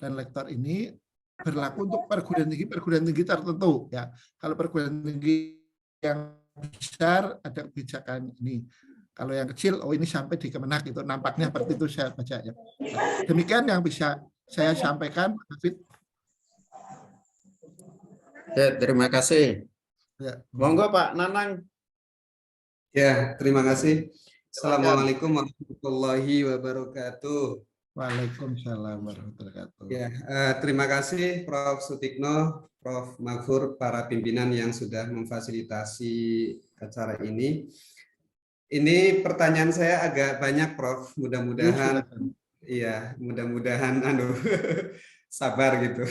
lektor ini berlaku untuk perguruan tinggi tertentu ya. Kalau perguruan tinggi yang besar ada kebijakan ini. Kalau yang kecil, oh ini sampai di Kemenak itu nampaknya seperti itu saya baca ya. Demikian yang bisa saya sampaikan, Pak David. Ya, terima kasih. Ya. Monggo Pak Nanang. Ya, terima kasih. Assalamualaikum warahmatullahi wabarakatuh. Waalaikumsalam warahmatullahi wabarakatuh. Ya, terima kasih Prof. Sutikno, Prof. Maghfur, para pimpinan yang sudah memfasilitasi acara ini. Ini pertanyaan saya agak banyak, Prof. Mudah-mudahan, iya, mudah-mudahan, sabar gitu.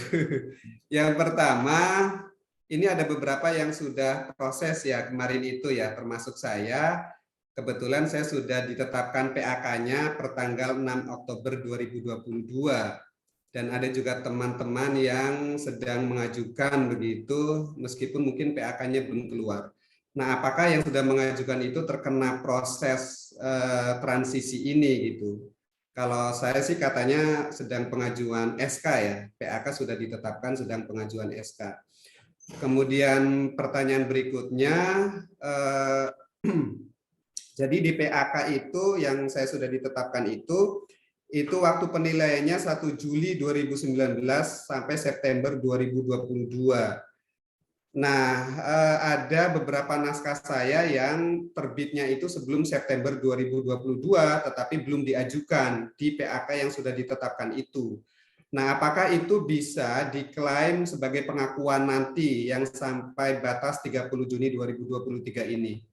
Yang pertama, ini ada beberapa yang sudah proses ya kemarin itu ya, termasuk saya. Kebetulan saya sudah ditetapkan PAK-nya per tanggal 6 Oktober 2022. Dan ada juga teman-teman yang sedang mengajukan begitu, meskipun mungkin PAK-nya belum keluar. Nah, apakah yang sudah mengajukan itu terkena proses transisi ini gitu? Kalau saya sih katanya sedang pengajuan SK ya, PAK sudah ditetapkan sedang pengajuan SK. Kemudian pertanyaan berikutnya, jadi di PAK itu yang saya sudah ditetapkan itu waktu penilaiannya 1 Juli 2019 sampai September 2022. Nah, ada beberapa naskah saya yang terbitnya itu sebelum September 2022, tetapi belum diajukan di PAK yang sudah ditetapkan itu. Nah, apakah itu bisa diklaim sebagai pengakuan nanti yang sampai batas 30 Juni 2023 ini?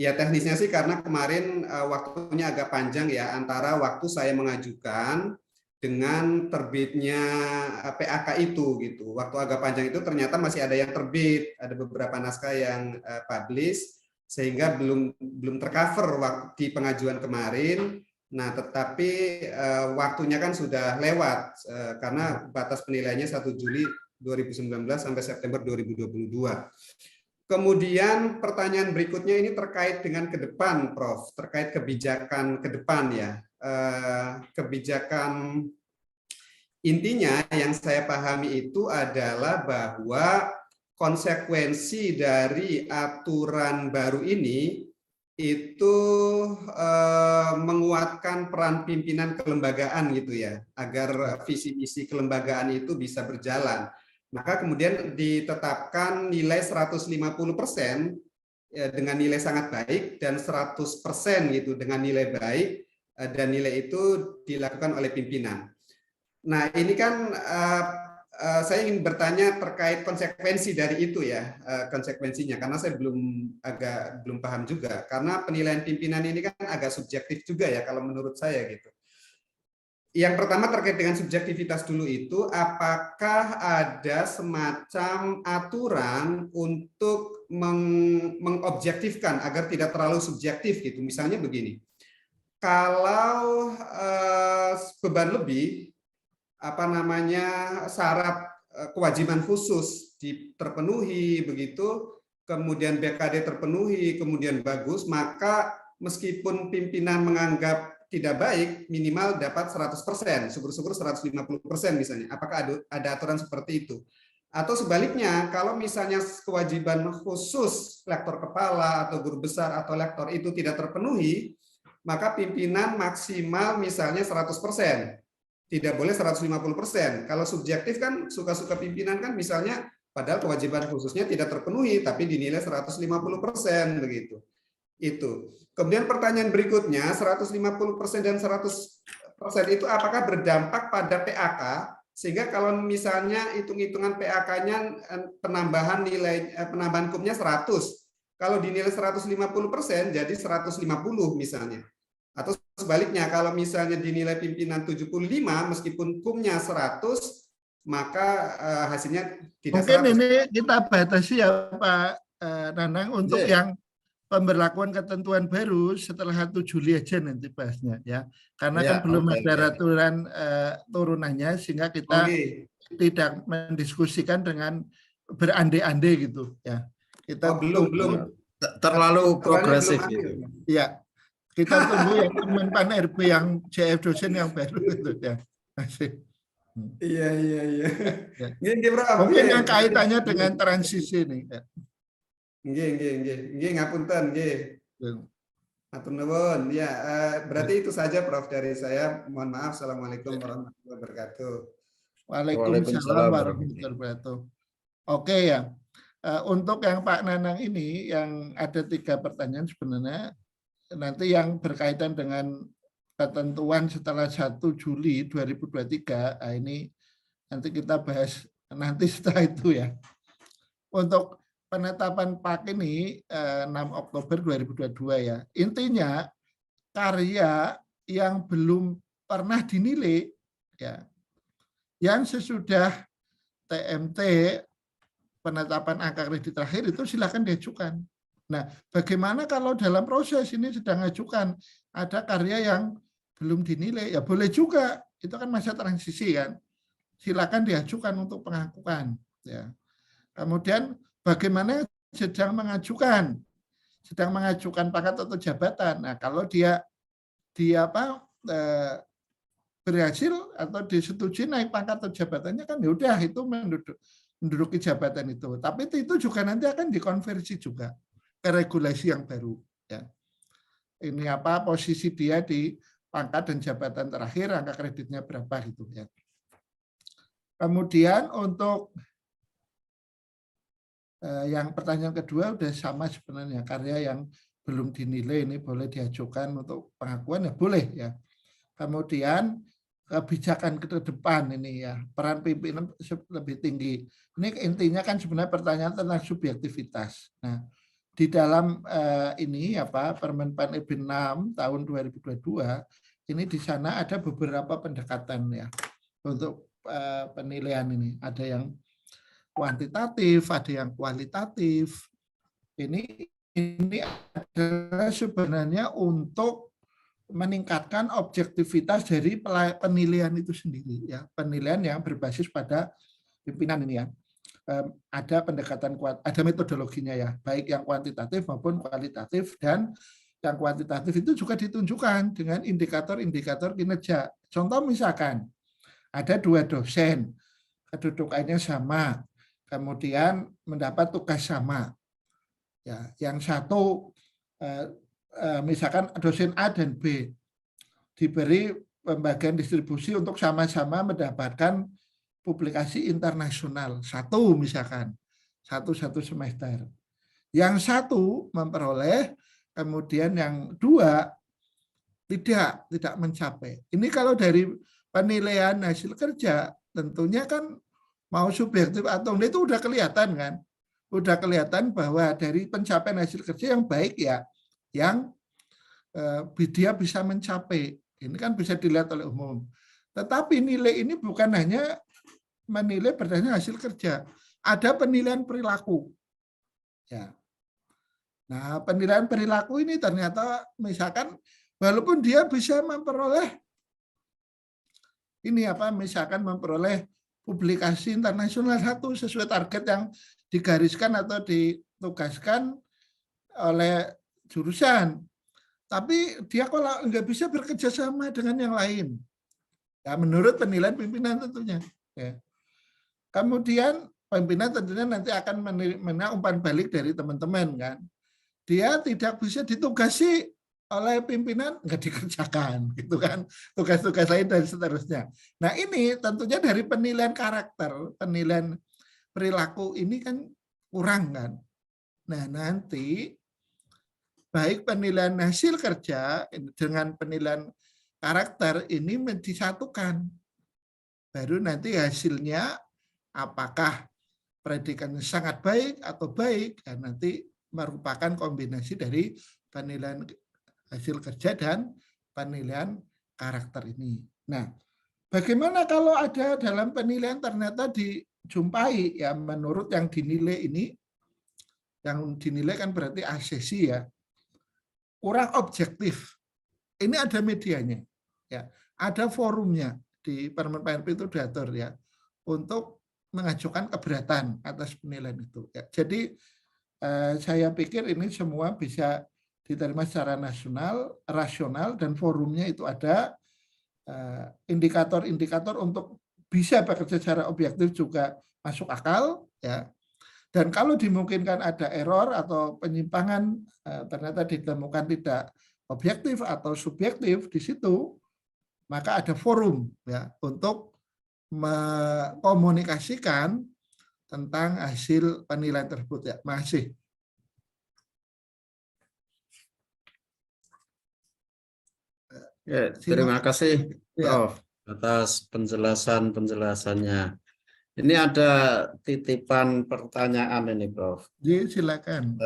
Ya, teknisnya sih karena kemarin waktunya agak panjang ya, antara waktu saya mengajukan dengan terbitnya PAK itu gitu. Waktu agak panjang itu ternyata masih ada yang terbit, ada beberapa naskah yang publish sehingga belum tercover waktu di pengajuan kemarin. Nah, tetapi waktunya kan sudah lewat karena batas penilaiannya 1 Juli 2019 sampai September 2022. Kemudian pertanyaan berikutnya ini terkait dengan ke depan, Prof, terkait kebijakan ke depan ya. Kebijakan intinya yang saya pahami itu adalah bahwa konsekuensi dari aturan baru ini itu menguatkan peran pimpinan kelembagaan gitu ya, agar visi misi kelembagaan itu bisa berjalan. Maka kemudian ditetapkan nilai 150% dengan nilai sangat baik dan 100% gitu dengan nilai baik, dan nilai itu dilakukan oleh pimpinan. Nah, ini kan saya ingin bertanya terkait konsekuensi dari itu ya, konsekuensinya, karena saya belum paham juga, karena penilaian pimpinan ini kan agak subjektif juga ya kalau menurut saya gitu. Yang pertama terkait dengan subjektivitas dulu itu, apakah ada semacam aturan untuk mengobjektifkan agar tidak terlalu subjektif gitu, misalnya begini. kalau beban lebih, syarat kewajiban khusus terpenuhi begitu, kemudian BKD terpenuhi, kemudian bagus, maka meskipun pimpinan menganggap tidak baik, minimal dapat 100%, syukur-syukur 150% misalnya. Apakah ada aturan seperti itu? Atau sebaliknya, kalau misalnya kewajiban khusus lektor kepala atau guru besar atau lektor itu tidak terpenuhi, maka pimpinan maksimal misalnya 100%. Tidak boleh 150%. Kalau subjektif kan suka-suka pimpinan kan misalnya padahal kewajiban khususnya tidak terpenuhi tapi dinilai 150% begitu. Itu. Kemudian pertanyaan berikutnya, 150% dan 100% itu apakah berdampak pada PAK sehingga kalau misalnya hitung-hitungan PAK-nya penambahan KUM-nya 100. Kalau dinilai 150% jadi 150 misalnya. Atau sebaliknya, kalau misalnya dinilai pimpinan 75, meskipun KUM-nya 100, maka hasilnya tidak 100. Mungkin ini kita batasi ya Pak Nanang untuk yang pemberlakuan ketentuan baru setelah 1 Juli aja nanti bahasnya ya. Karena kan belum ada aturan turunannya sehingga kita tidak mendiskusikan dengan berandai-andai gitu ya. Kita belum terlalu progresif gitu. Iya. Kita tunggu yang Kemenpan RB yang JF dosen yang baru itu ya. Masih. Iya. Mungkin yang kaitannya dengan transisi ini. Nggih, ngapunten nggih. Matur nuwun. Ya, berarti itu saja Prof dari saya. Mohon maaf. Assalamualaikum warahmatullahi wabarakatuh. Waalaikumsalam warahmatullahi wabarakatuh. Oke ya. Untuk yang Pak Nanang ini yang ada 3 pertanyaan sebenarnya nanti yang berkaitan dengan ketentuan setelah 1 Juli 2023, ini nanti kita bahas nanti setelah itu ya. Untuk penetapan PAK ini 6 Oktober 2022 ya. Intinya karya yang belum pernah dinilai ya, yang sesudah TMT penetapan angka kredit terakhir itu silakan diajukan. Nah, bagaimana kalau dalam proses ini sedang ajukan ada karya yang belum dinilai? Ya boleh juga, itu kan masa transisi kan. Silakan diajukan untuk pengakuan. Ya. Kemudian bagaimana sedang mengajukan pangkat atau jabatan. Nah, kalau dia berhasil atau disetujui naik pangkat atau jabatannya kan ya udah itu menduduki jabatan itu. Tapi itu juga nanti akan dikonversi juga ke regulasi yang baru ya. Ini posisi dia di pangkat dan jabatan terakhir, angka kreditnya berapa gitu ya. Kemudian untuk yang pertanyaan kedua udah sama sebenarnya, karya yang belum dinilai ini boleh diajukan untuk pengakuan ya boleh ya. Kemudian kebijakan ke depan ini ya, peran pimpinan lebih tinggi. Ini intinya kan sebenarnya pertanyaan tentang subjektivitas. Nah, di dalam Permenpan RB 6 tahun 2022 ini di sana ada beberapa pendekatan ya untuk penilaian ini. Ada yang kuantitatif, ada yang kualitatif. Ini adalah sebenarnya untuk meningkatkan objektivitas dari penilaian itu sendiri ya, penilaian yang berbasis pada pimpinan ini ya. Ada pendekatan ada metodologinya ya, baik yang kuantitatif maupun kualitatif, dan yang kuantitatif itu juga ditunjukkan dengan indikator-indikator kinerja. Contoh misalkan ada 2 dosen, kedudukannya sama, kemudian mendapat tugas sama. Ya, yang satu misalkan dosen A dan B diberi pembagian distribusi untuk sama-sama mendapatkan publikasi internasional satu misalkan satu semester. Yang satu memperoleh, kemudian yang 2 tidak mencapai. Ini kalau dari penilaian hasil kerja tentunya kan mau subjektif atau enggak itu udah kelihatan kan. Udah kelihatan bahwa dari pencapaian hasil kerja yang baik ya yang dia bisa mencapai. Ini kan bisa dilihat oleh umum. Tetapi nilai ini bukan hanya menilai berdasarkan hasil kerja. Ada penilaian perilaku. Ya. Nah, penilaian perilaku ini ternyata misalkan Walaupun dia bisa memperoleh ini apa, misalkan memperoleh publikasi internasional satu sesuai target yang digariskan atau ditugaskan oleh jurusan. Tapi dia kalau nggak bisa bekerja sama dengan yang lain. Ya, menurut penilaian pimpinan tentunya. Ya. Kemudian pimpinan tentunya nanti akan menerima umpan balik dari teman-teman kan. Dia tidak bisa ditugasi oleh pimpinan, nggak dikerjakan gitu kan, tugas-tugas lain dan seterusnya. Nah ini tentunya dari penilaian karakter, penilaian perilaku ini kan kurang kan. Nah nanti baik penilaian hasil kerja dengan penilaian karakter ini disatukan. Baru nanti hasilnya apakah predikannya sangat baik atau baik, dan nanti merupakan kombinasi dari penilaian hasil kerja dan penilaian karakter ini. Nah, bagaimana kalau ada dalam penilaian ternyata dijumpai ya menurut yang dinilai ini, yang dinilai kan berarti asesi ya, kurang objektif. Ini ada medianya, ya, ada forumnya di Permen PRP itu diatur ya untuk mengajukan keberatan atas penilaian itu. Ya. Jadi saya pikir ini semua bisa diterima secara nasional, rasional, dan forumnya itu ada indikator-indikator untuk bisa bekerja secara objektif juga masuk akal, ya. Dan kalau dimungkinkan ada error atau penyimpangan ternyata ditemukan tidak objektif atau subjektif di situ, maka ada forum ya untuk mengkomunikasikan tentang hasil penilaian tersebut ya. Masih. Ya, terima kasih Prof atas penjelasannya. Ini ada titipan pertanyaan ini Prof. Silakan.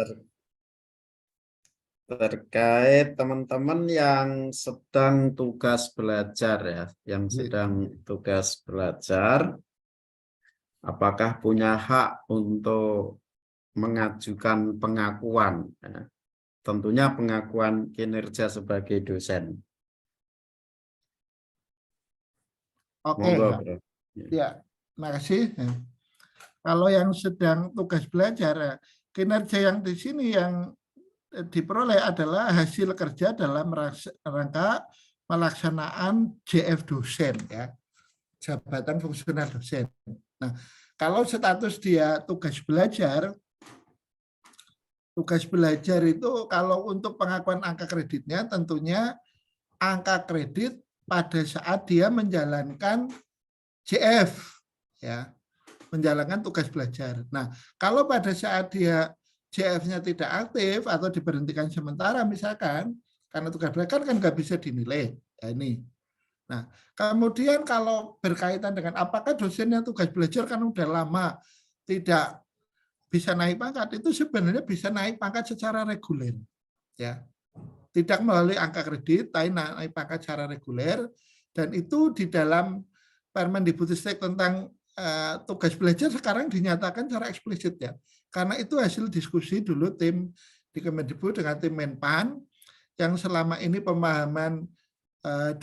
Terkait teman-teman yang sedang tugas belajar ya, yang sedang tugas belajar, apakah punya hak untuk mengajukan pengakuan, ya. Tentunya pengakuan kinerja sebagai dosen. Oke, ya, makasih. Kalau yang sedang tugas belajar, kinerja yang di sini yang diperoleh adalah hasil kerja dalam rangka pelaksanaan JF dosen, ya, jabatan fungsional dosen. Nah, kalau status dia tugas belajar itu kalau untuk pengakuan angka kreditnya tentunya angka kredit pada saat dia menjalankan JF, ya, menjalankan tugas belajar. Nah, kalau pada saat dia JF-nya tidak aktif atau diberhentikan sementara misalkan, karena tugas belajar kan nggak bisa dinilai, ya ini. Nah, kemudian kalau berkaitan dengan apakah dosennya tugas belajar kan udah lama tidak bisa naik pangkat, itu sebenarnya bisa naik pangkat secara reguler, ya. Tidak melalui angka kredit, tapi naik pangkat secara reguler, dan itu di dalam Permendikbudristek tentang tugas belajar sekarang dinyatakan secara eksplisit ya, karena itu hasil diskusi dulu tim di Kemendikbud dengan tim Menpan, yang selama ini pemahaman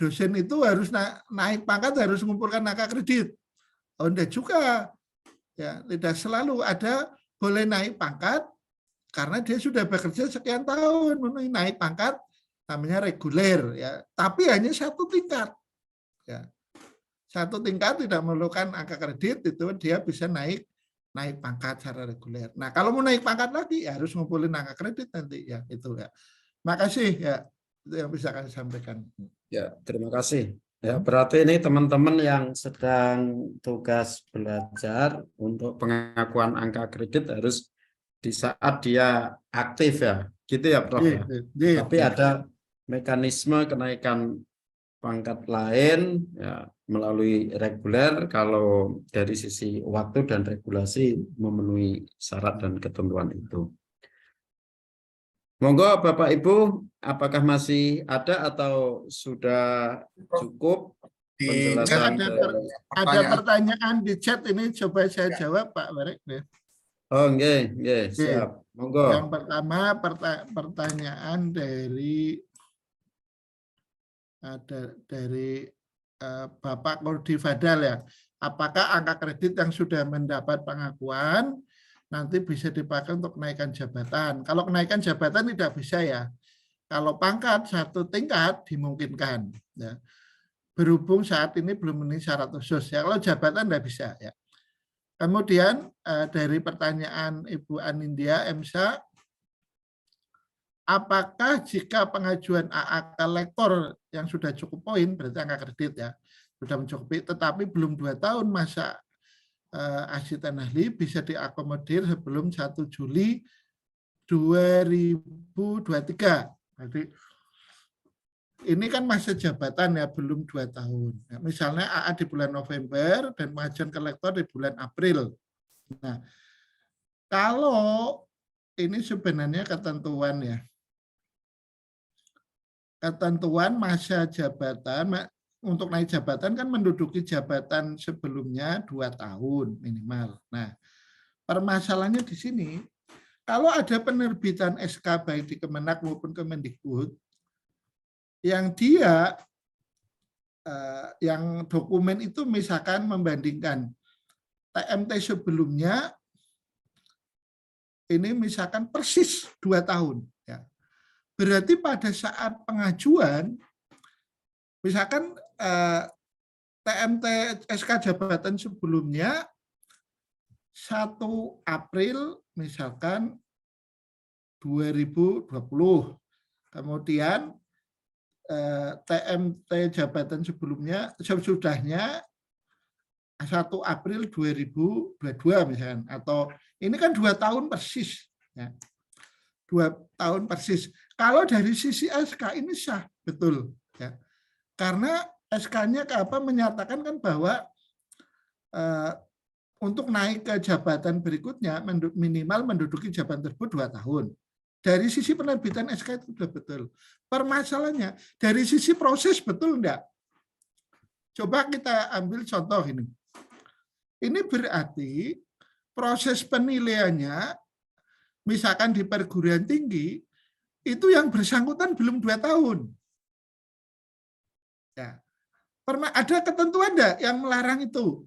dosen itu harus naik pangkat harus mengumpulkan angka kredit. Oh, enggak juga, ya, tidak selalu ada boleh naik pangkat karena dia sudah bekerja sekian tahun, naik pangkat namanya reguler ya, tapi hanya satu tingkat ya, satu tingkat tidak memerlukan angka kredit, itu dia bisa naik pangkat secara reguler. Nah kalau mau naik pangkat lagi ya harus ngumpulin angka kredit nanti ya, itu ya. Makasih ya, itu yang bisa kami sampaikan. Ya, terima kasih. Ya, berarti ini teman-teman yang sedang tugas belajar untuk pengakuan angka kredit harus di saat dia aktif ya, gitu ya Prof. Tapi ada mekanisme kenaikan pangkat lain ya melalui reguler kalau dari sisi waktu dan regulasi memenuhi syarat dan ketentuan itu. Monggo Bapak Ibu, apakah masih ada atau sudah cukup penjelasan? Ada pertanyaan di chat ini, coba saya jawab Pak Warek. Oh, nggih, siap. Monggo. Yang pertama pertanyaan dari ada dari Bapak Kordi Fadal ya. Apakah angka kredit yang sudah mendapat pengakuan nanti bisa dipakai untuk kenaikan jabatan? Kalau kenaikan jabatan tidak bisa ya. Kalau pangkat 1 tingkat dimungkinkan. Ya. Berhubung saat ini belum memenuhi syarat khusus. Ya. Kalau jabatan tidak bisa. Ya. Kemudian dari pertanyaan Ibu Anindya Emsa, apakah jika pengajuan AAK lektor yang sudah cukup poin, berarti angka kredit ya, sudah mencukupi, tetapi belum 2 tahun masa asisten ahli bisa diakomodir sebelum 1 Juli 2023. Jadi ini kan masa jabatan ya, belum 2 tahun. Nah, misalnya AA di bulan November dan pengajuan ke lektor di bulan April. Nah, kalau ini sebenarnya ketentuan ya, ketentuan masa jabatan untuk naik jabatan kan menduduki jabatan sebelumnya 2 tahun minimal. Nah, permasalahannya di sini, kalau ada penerbitan SK baik di Kemenak maupun Kemendikbud, yang dia, yang dokumen itu misalkan membandingkan TMT sebelumnya, ini misalkan persis 2 tahun. Ya. Berarti pada saat pengajuan, misalkan TMT SK jabatan sebelumnya 1 April misalkan 2020, kemudian TMT jabatan sebelumnya sesudahnya 1 April 2022 misalkan, atau ini kan 2 tahun persis. Ya. 2 tahun persis. Kalau dari sisi SK ini sah, betul. Ya. Karena SK-nya menyatakan kan bahwa untuk naik ke jabatan berikutnya minimal menduduki jabatan tersebut 2 tahun. Dari sisi penerbitan SK itu sudah betul. Permasalahannya dari sisi proses betul enggak? Coba kita ambil contoh ini. Ini berarti proses penilaiannya misalkan di perguruan tinggi itu yang bersangkutan belum 2 tahun. Ya. Ada ketentuan enggak yang melarang itu?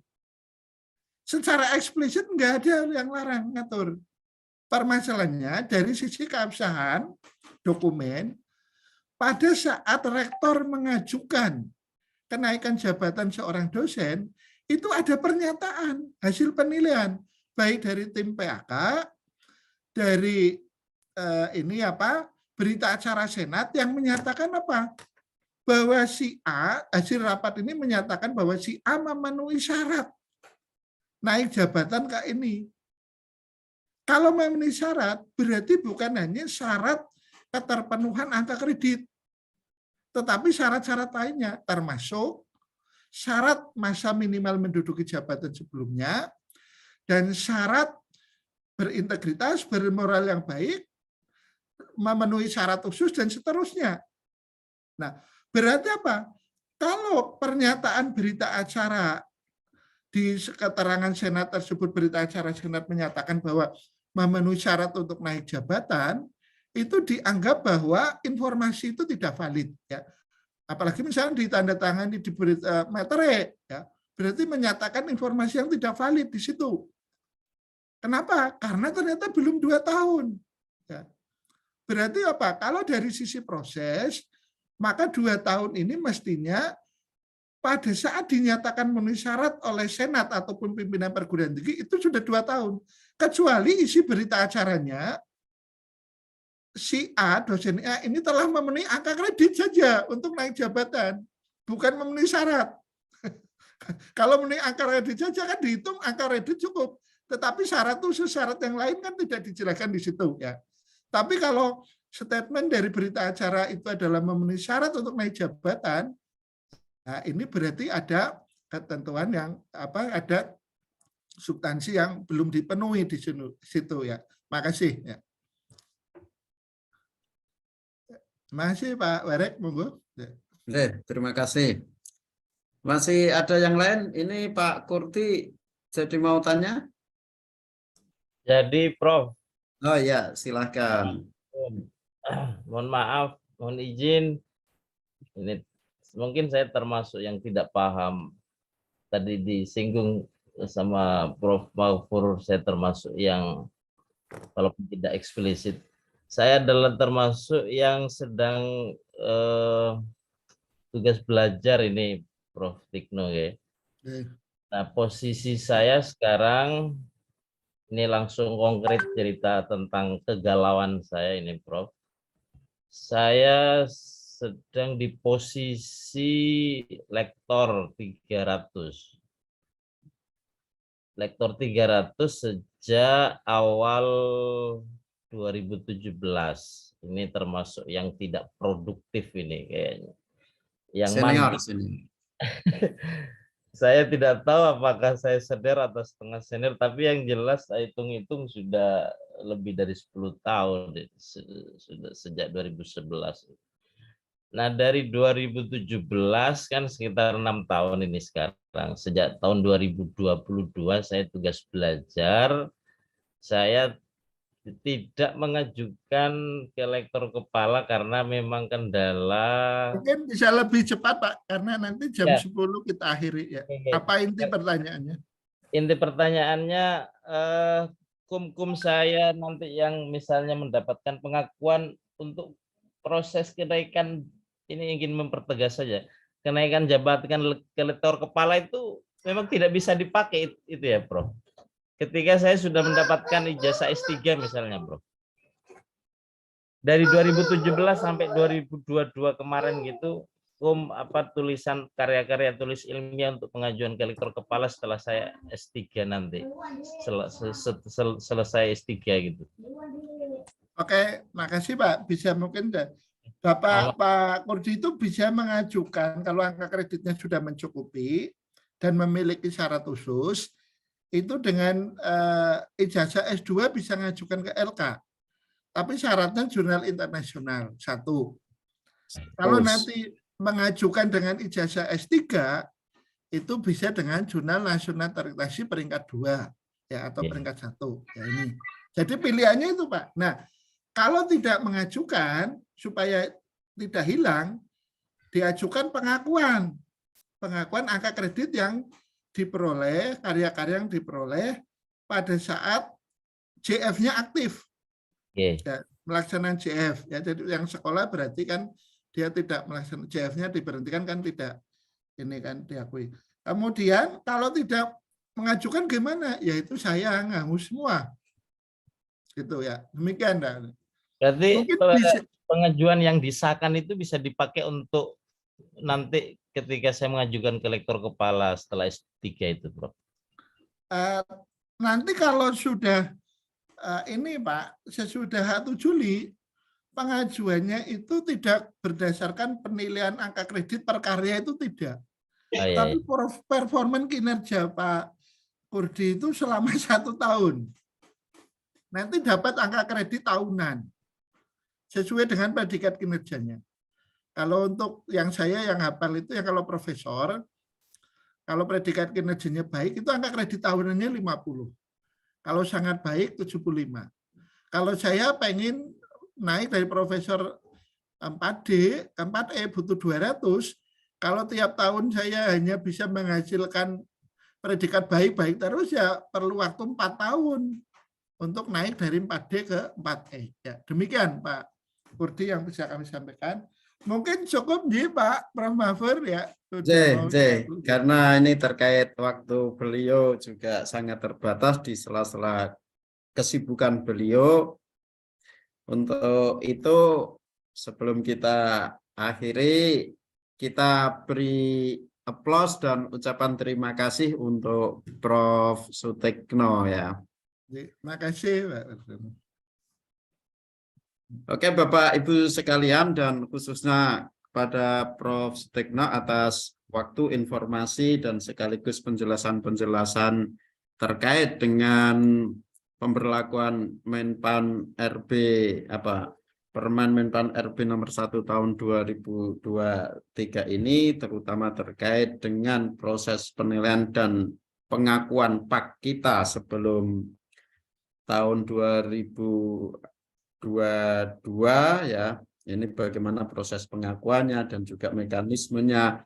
Secara eksplisit enggak ada yang larang ngatur. Permasalahannya dari sisi keabsahan dokumen, pada saat rektor mengajukan kenaikan jabatan seorang dosen, itu ada pernyataan hasil penilaian baik dari tim PAK, dari berita acara Senat yang menyatakan apa? Bahwa si A, hasil rapat ini menyatakan bahwa si A memenuhi syarat naik jabatan ke ini. Kalau memenuhi syarat, berarti bukan hanya syarat keterpenuhan angka kredit, tetapi syarat-syarat lainnya, termasuk syarat masa minimal menduduki jabatan sebelumnya, dan syarat berintegritas, bermoral yang baik, memenuhi syarat khusus, dan seterusnya. Nah, berarti apa? Kalau pernyataan berita acara di keterangan Senat tersebut, berita acara Senat menyatakan bahwa memenuhi syarat untuk naik jabatan, itu dianggap bahwa informasi itu tidak valid. Ya. Apalagi misalnya ditandatangani di berita metere, ya, berarti menyatakan informasi yang tidak valid di situ. Kenapa? Karena ternyata belum 2 tahun. Ya. Berarti apa? Kalau dari sisi proses, maka 2 tahun ini mestinya pada saat dinyatakan memenuhi syarat oleh Senat ataupun pimpinan perguruan tinggi itu sudah 2 tahun. Kecuali isi berita acaranya, si A, dosen A ini telah memenuhi angka kredit saja untuk naik jabatan, bukan memenuhi syarat. Kalau memenuhi angka kredit saja kan dihitung angka kredit cukup. Tetapi syarat khusus, syarat yang lain kan tidak dijelaskan di situ. Ya. Tapi kalau statement dari berita acara itu adalah memenuhi syarat untuk naik jabatan, nah, ini berarti ada ketentuan yang ada substansi yang belum dipenuhi di situ ya. Makasih ya. Masih Pak Warek, monggo. Terima kasih. Masih ada yang lain? Ini Pak Kurti jadi mau tanya? Jadi Prof. Oh ya, silakan. Mohon maaf, mohon izin. Ini mungkin saya termasuk yang tidak paham. Tadi disinggung sama Prof. Mahfur, saya termasuk yang walaupun tidak eksplisit. Saya adalah termasuk yang sedang tugas belajar ini, Prof. Tikno ya. Nah, posisi saya sekarang ini langsung konkret cerita tentang kegalauan saya ini, Prof. Saya sedang di posisi lektor 300. Lektor 300 sejak awal 2017. Ini termasuk yang tidak produktif ini kayaknya. Yang Senior mandi. sini. Saya tidak tahu apakah saya senior atau setengah senior, tapi yang jelas saya hitung-hitung sudah lebih dari 10 tahun, sudah sejak 2011. Nah, dari 2017 kan sekitar 6 tahun ini sekarang. Sejak tahun 2022 saya tugas belajar. Saya tidak mengajukan ke lektor kepala karena memang kendala. Mungkin bisa lebih cepat, Pak, karena nanti jam Ya. 10 kita akhiri ya. Oke. Apa inti pertanyaannya? Inti pertanyaannya, kum saya nanti yang misalnya mendapatkan pengakuan untuk proses kenaikan, ini ingin mempertegas saja, kenaikan jabatan ke lektor kepala itu memang tidak bisa dipakai itu ya, Prof. Ketika saya sudah mendapatkan ijazah S3 misalnya, Prof. Dari 2017 sampai 2022 kemarin gitu, tulisan karya-karya tulis ilmiah untuk pengajuan ke lektor kepala setelah saya S3 nanti. Selesai S3 gitu. Oke, makasih Pak. Bisa mungkin Pak Kurdi itu bisa mengajukan kalau angka kreditnya sudah mencukupi dan memiliki syarat khusus, itu dengan ijazah S2 bisa mengajukan ke LK. Tapi syaratnya jurnal internasional, 1. Kalau nanti mengajukan dengan ijazah S3, itu bisa dengan jurnal nasional terakreditasi peringkat 2 ya, atau peringkat 1. Ya, ini. Jadi pilihannya itu, Pak. Nah, kalau tidak mengajukan supaya tidak hilang, diajukan pengakuan angka kredit yang diperoleh, karya-karya yang diperoleh pada saat JF-nya aktif. Ya, melaksanakan JF. Ya, jadi yang sekolah berarti kan dia tidak melaksanakan JF-nya diberhentikan kan tidak ini kan diakui. Kemudian kalau tidak mengajukan gimana? Ya itu saya nganggu semua. Gitu ya. Demikian Dan. Berarti pengajuan yang disahkan itu bisa dipakai untuk nanti ketika saya mengajukan ke lektor kepala setelah S3 itu, Prof. Nanti kalau sudah ini Pak, sesudah 1 Juli, pengajuannya itu tidak berdasarkan penilaian angka kredit per karya itu tidak. Tapi performa kinerja Pak Kurdi itu selama 1 tahun. Nanti dapat angka kredit tahunan. Sesuai dengan predikat kinerjanya. Kalau untuk yang saya yang hafal itu, ya kalau profesor, kalau predikat kinerjanya baik, itu angka kredit tahunannya 50. Kalau sangat baik 75. Kalau saya pengen naik dari profesor 4D ke 4E butuh 200, kalau tiap tahun saya hanya bisa menghasilkan predikat baik-baik terus ya perlu waktu 4 tahun untuk naik dari 4D ke 4E. Ya, demikian Pak Kurdi yang bisa kami sampaikan. Mungkin cukup nih Pak Prof. Mahfur ya. Karena ini terkait waktu beliau juga sangat terbatas di sela-sela kesibukan beliau. Untuk itu sebelum kita akhiri, kita beri aplaus dan ucapan terima kasih untuk Prof. Sutikno ya. Terima kasih Pak. Oke Bapak Ibu sekalian, dan khususnya kepada Prof. Sutikno atas waktu, informasi, dan sekaligus penjelasan-penjelasan terkait dengan pemberlakuan Menpan RB Permen Menpan RB nomor 1 tahun 2023 ini, terutama terkait dengan proses penilaian dan pengakuan PAK kita sebelum tahun 2022 ya, Ini bagaimana proses pengakuannya dan juga mekanismenya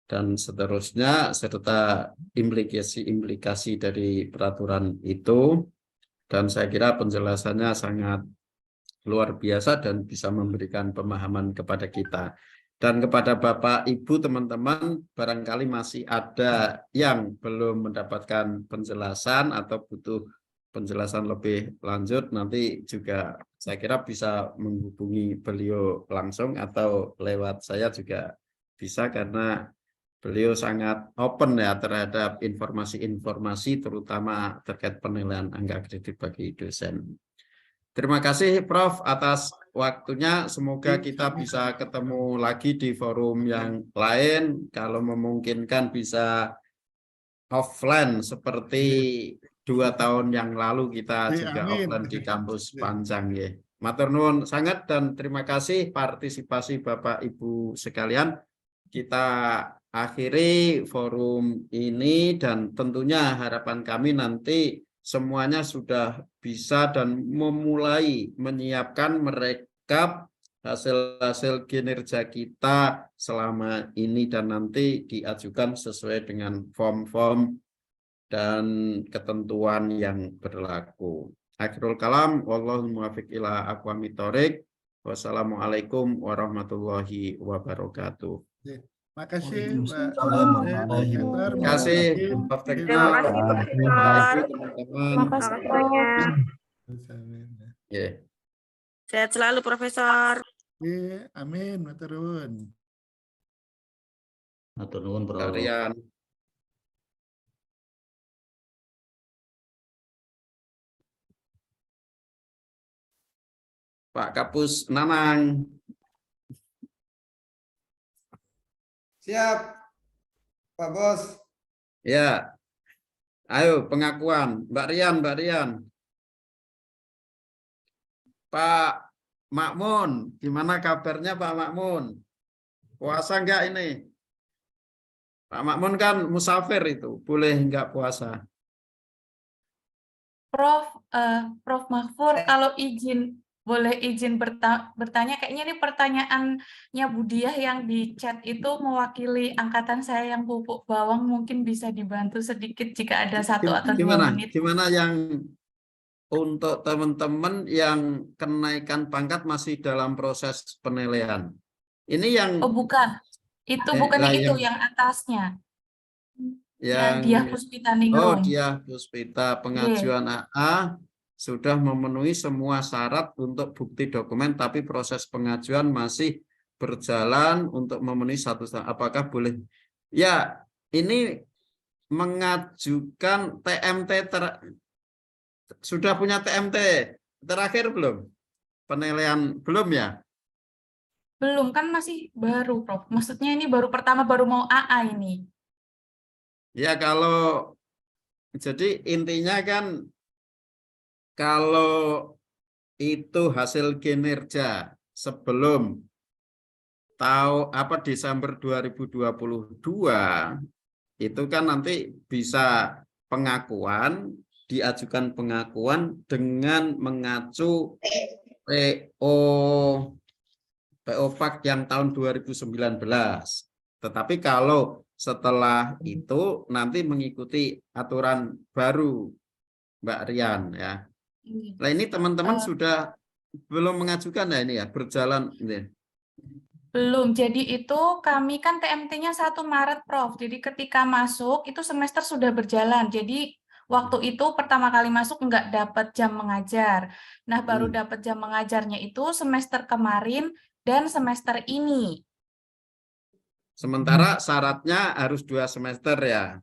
dan seterusnya, serta implikasi-implikasi dari peraturan itu. Dan saya kira penjelasannya sangat luar biasa dan bisa memberikan pemahaman kepada kita. Dan kepada Bapak, Ibu, teman-teman, barangkali masih ada yang belum mendapatkan penjelasan atau butuh penjelasan lebih lanjut, nanti juga saya kira bisa menghubungi beliau langsung atau lewat saya juga bisa, karena beliau sangat open ya terhadap informasi-informasi terutama terkait penilaian angka kredit bagi dosen. Terima kasih Prof atas waktunya. Semoga kita bisa ketemu lagi di forum yang lain. Kalau memungkinkan bisa offline seperti 2 tahun yang lalu kita juga Amin. offline di kampus Panjang ya. Matur nuwun sangat dan terima kasih partisipasi Bapak Ibu sekalian. Kita akhiri forum ini dan tentunya harapan kami nanti semuanya sudah bisa dan memulai menyiapkan merekap hasil-hasil kinerja kita selama ini dan nanti diajukan sesuai dengan form-form dan ketentuan yang berlaku. Akhirul kalam, wallahul muwaffiq ila aqwamit thoriq. Wassalamualaikum warahmatullahi wabarakatuh. Terima kasih Pak. Terima kasih Prof. Tekno. Terima kasih Profesor. Teman-teman. Terima kasih banyak. Ya. Sehat selalu Profesor. Amin, matur nuwun. Matur nuwun, Prof. Kalian. Pak Kapus Nanang. Siap, Pak Bos. Ya. Ayo pengakuan. Mbak Rian. Pak Makmun, gimana kabarnya Pak Makmun? Puasa enggak ini? Pak Makmun kan musafir itu, boleh enggak puasa? Prof Mahfur, kalau boleh izin bertanya, kayaknya ini pertanyaannya Budiah yang di chat itu mewakili angkatan saya yang pupuk bawang, mungkin bisa dibantu sedikit jika ada 1 atau 2 menit. Gimana yang untuk teman-teman yang kenaikan pangkat masih dalam proses penilaian? Ini yang Oh bukan, itu bukannya itu yang atasnya. Yang Diah Puspita Ningrum. Diah Puspita, pengajuan AA sudah memenuhi semua syarat untuk bukti dokumen, tapi proses pengajuan masih berjalan untuk memenuhi 1 tahun. Apakah boleh? Ya, ini mengajukan TMT sudah punya TMT terakhir belum? Penilaian belum ya? Belum, kan masih baru, Prof. Maksudnya ini baru mau AA ini. Ya, jadi intinya kan kalau itu hasil kinerja sebelum Desember 2022 itu kan nanti bisa diajukan pengakuan dengan mengacu PO Pak yang tahun 2019. Tetapi kalau setelah itu nanti mengikuti aturan baru, Mbak Rian ya. Nah ini teman-teman sudah belum mengajukan ya ini ya, berjalan ini. Belum, jadi itu kami kan TMT-nya 1 Maret, Prof. Jadi ketika masuk itu semester sudah berjalan. Jadi waktu itu pertama kali masuk nggak dapat jam mengajar. Nah baru dapat jam mengajarnya itu semester kemarin dan semester ini. Sementara syaratnya harus 2 semester ya.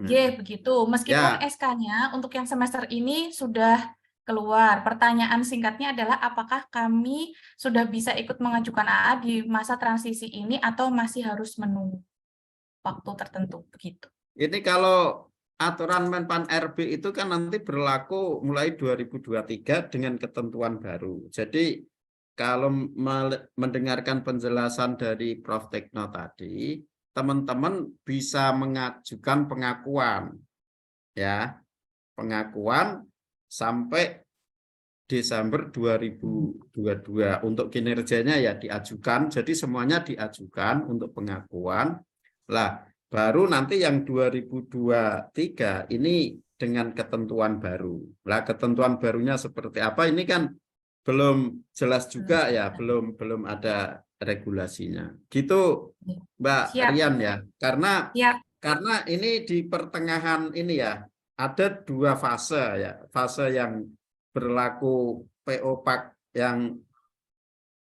Ya, begitu. Meskipun SK-nya untuk yang semester ini sudah keluar. Pertanyaan singkatnya adalah apakah kami sudah bisa ikut mengajukan AA di masa transisi ini atau masih harus menunggu waktu tertentu begitu. Ini kalau aturan Menpan RB itu kan nanti berlaku mulai 2023 dengan ketentuan baru. Jadi kalau mendengarkan penjelasan dari Prof. Tekno tadi, teman-teman bisa mengajukan pengakuan, ya, pengakuan sampai Desember 2022. Untuk kinerjanya ya diajukan, jadi semuanya diajukan untuk pengakuan. Lah, baru nanti yang 2023 ini dengan ketentuan baru. Lah, ketentuan barunya seperti apa ini kan belum jelas juga ya, belum ada regulasinya. Gitu Mbak Siap. Rian ya. Karena Siap. ini di pertengahan ini ya, ada 2 fase ya. Fase yang berlaku PO-PAK yang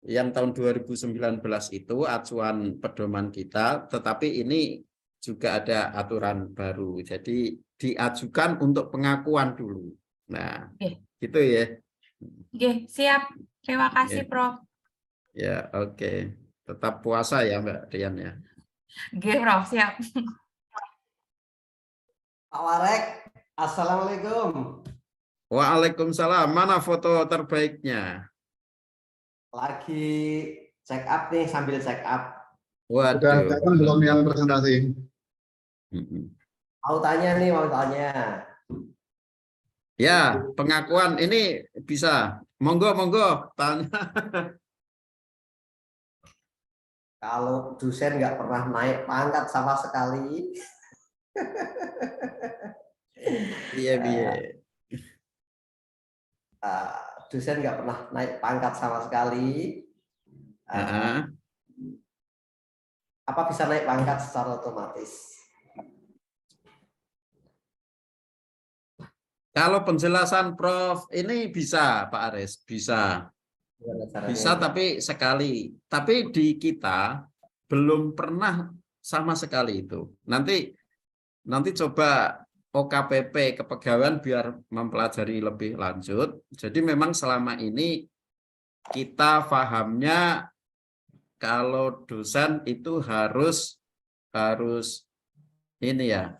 tahun 2019 itu acuan pedoman kita, tetapi ini juga ada aturan baru. Jadi diajukan untuk pengakuan dulu. Nah, gitu ya. Oke, siap. Terima kasih, Oke. Prof. Ya, oke. Tetap puasa ya, Mbak Dian ya. Oke, Prof, siap. Pak Warek, Assalamualaikum. Waalaikumsalam. Mana foto terbaiknya? Lagi check up nih, sambil check up. Waduh. Udah kapan belum yang presentasi? Mau tanya nih, mau tanya. Ya, pengakuan ini bisa. Monggo, tanya. Kalau dosen nggak pernah naik pangkat sama sekali. Iya. Dosen nggak pernah naik pangkat sama sekali. Apa bisa naik pangkat secara otomatis? Kalau penjelasan Prof ini bisa, Pak Aris, bisa. Bisa tapi sekali. Tapi di kita belum pernah sama sekali itu. Nanti coba OKPP kepegawaian biar mempelajari lebih lanjut. Jadi memang selama ini kita pahamnya kalau dosen itu harus ini ya,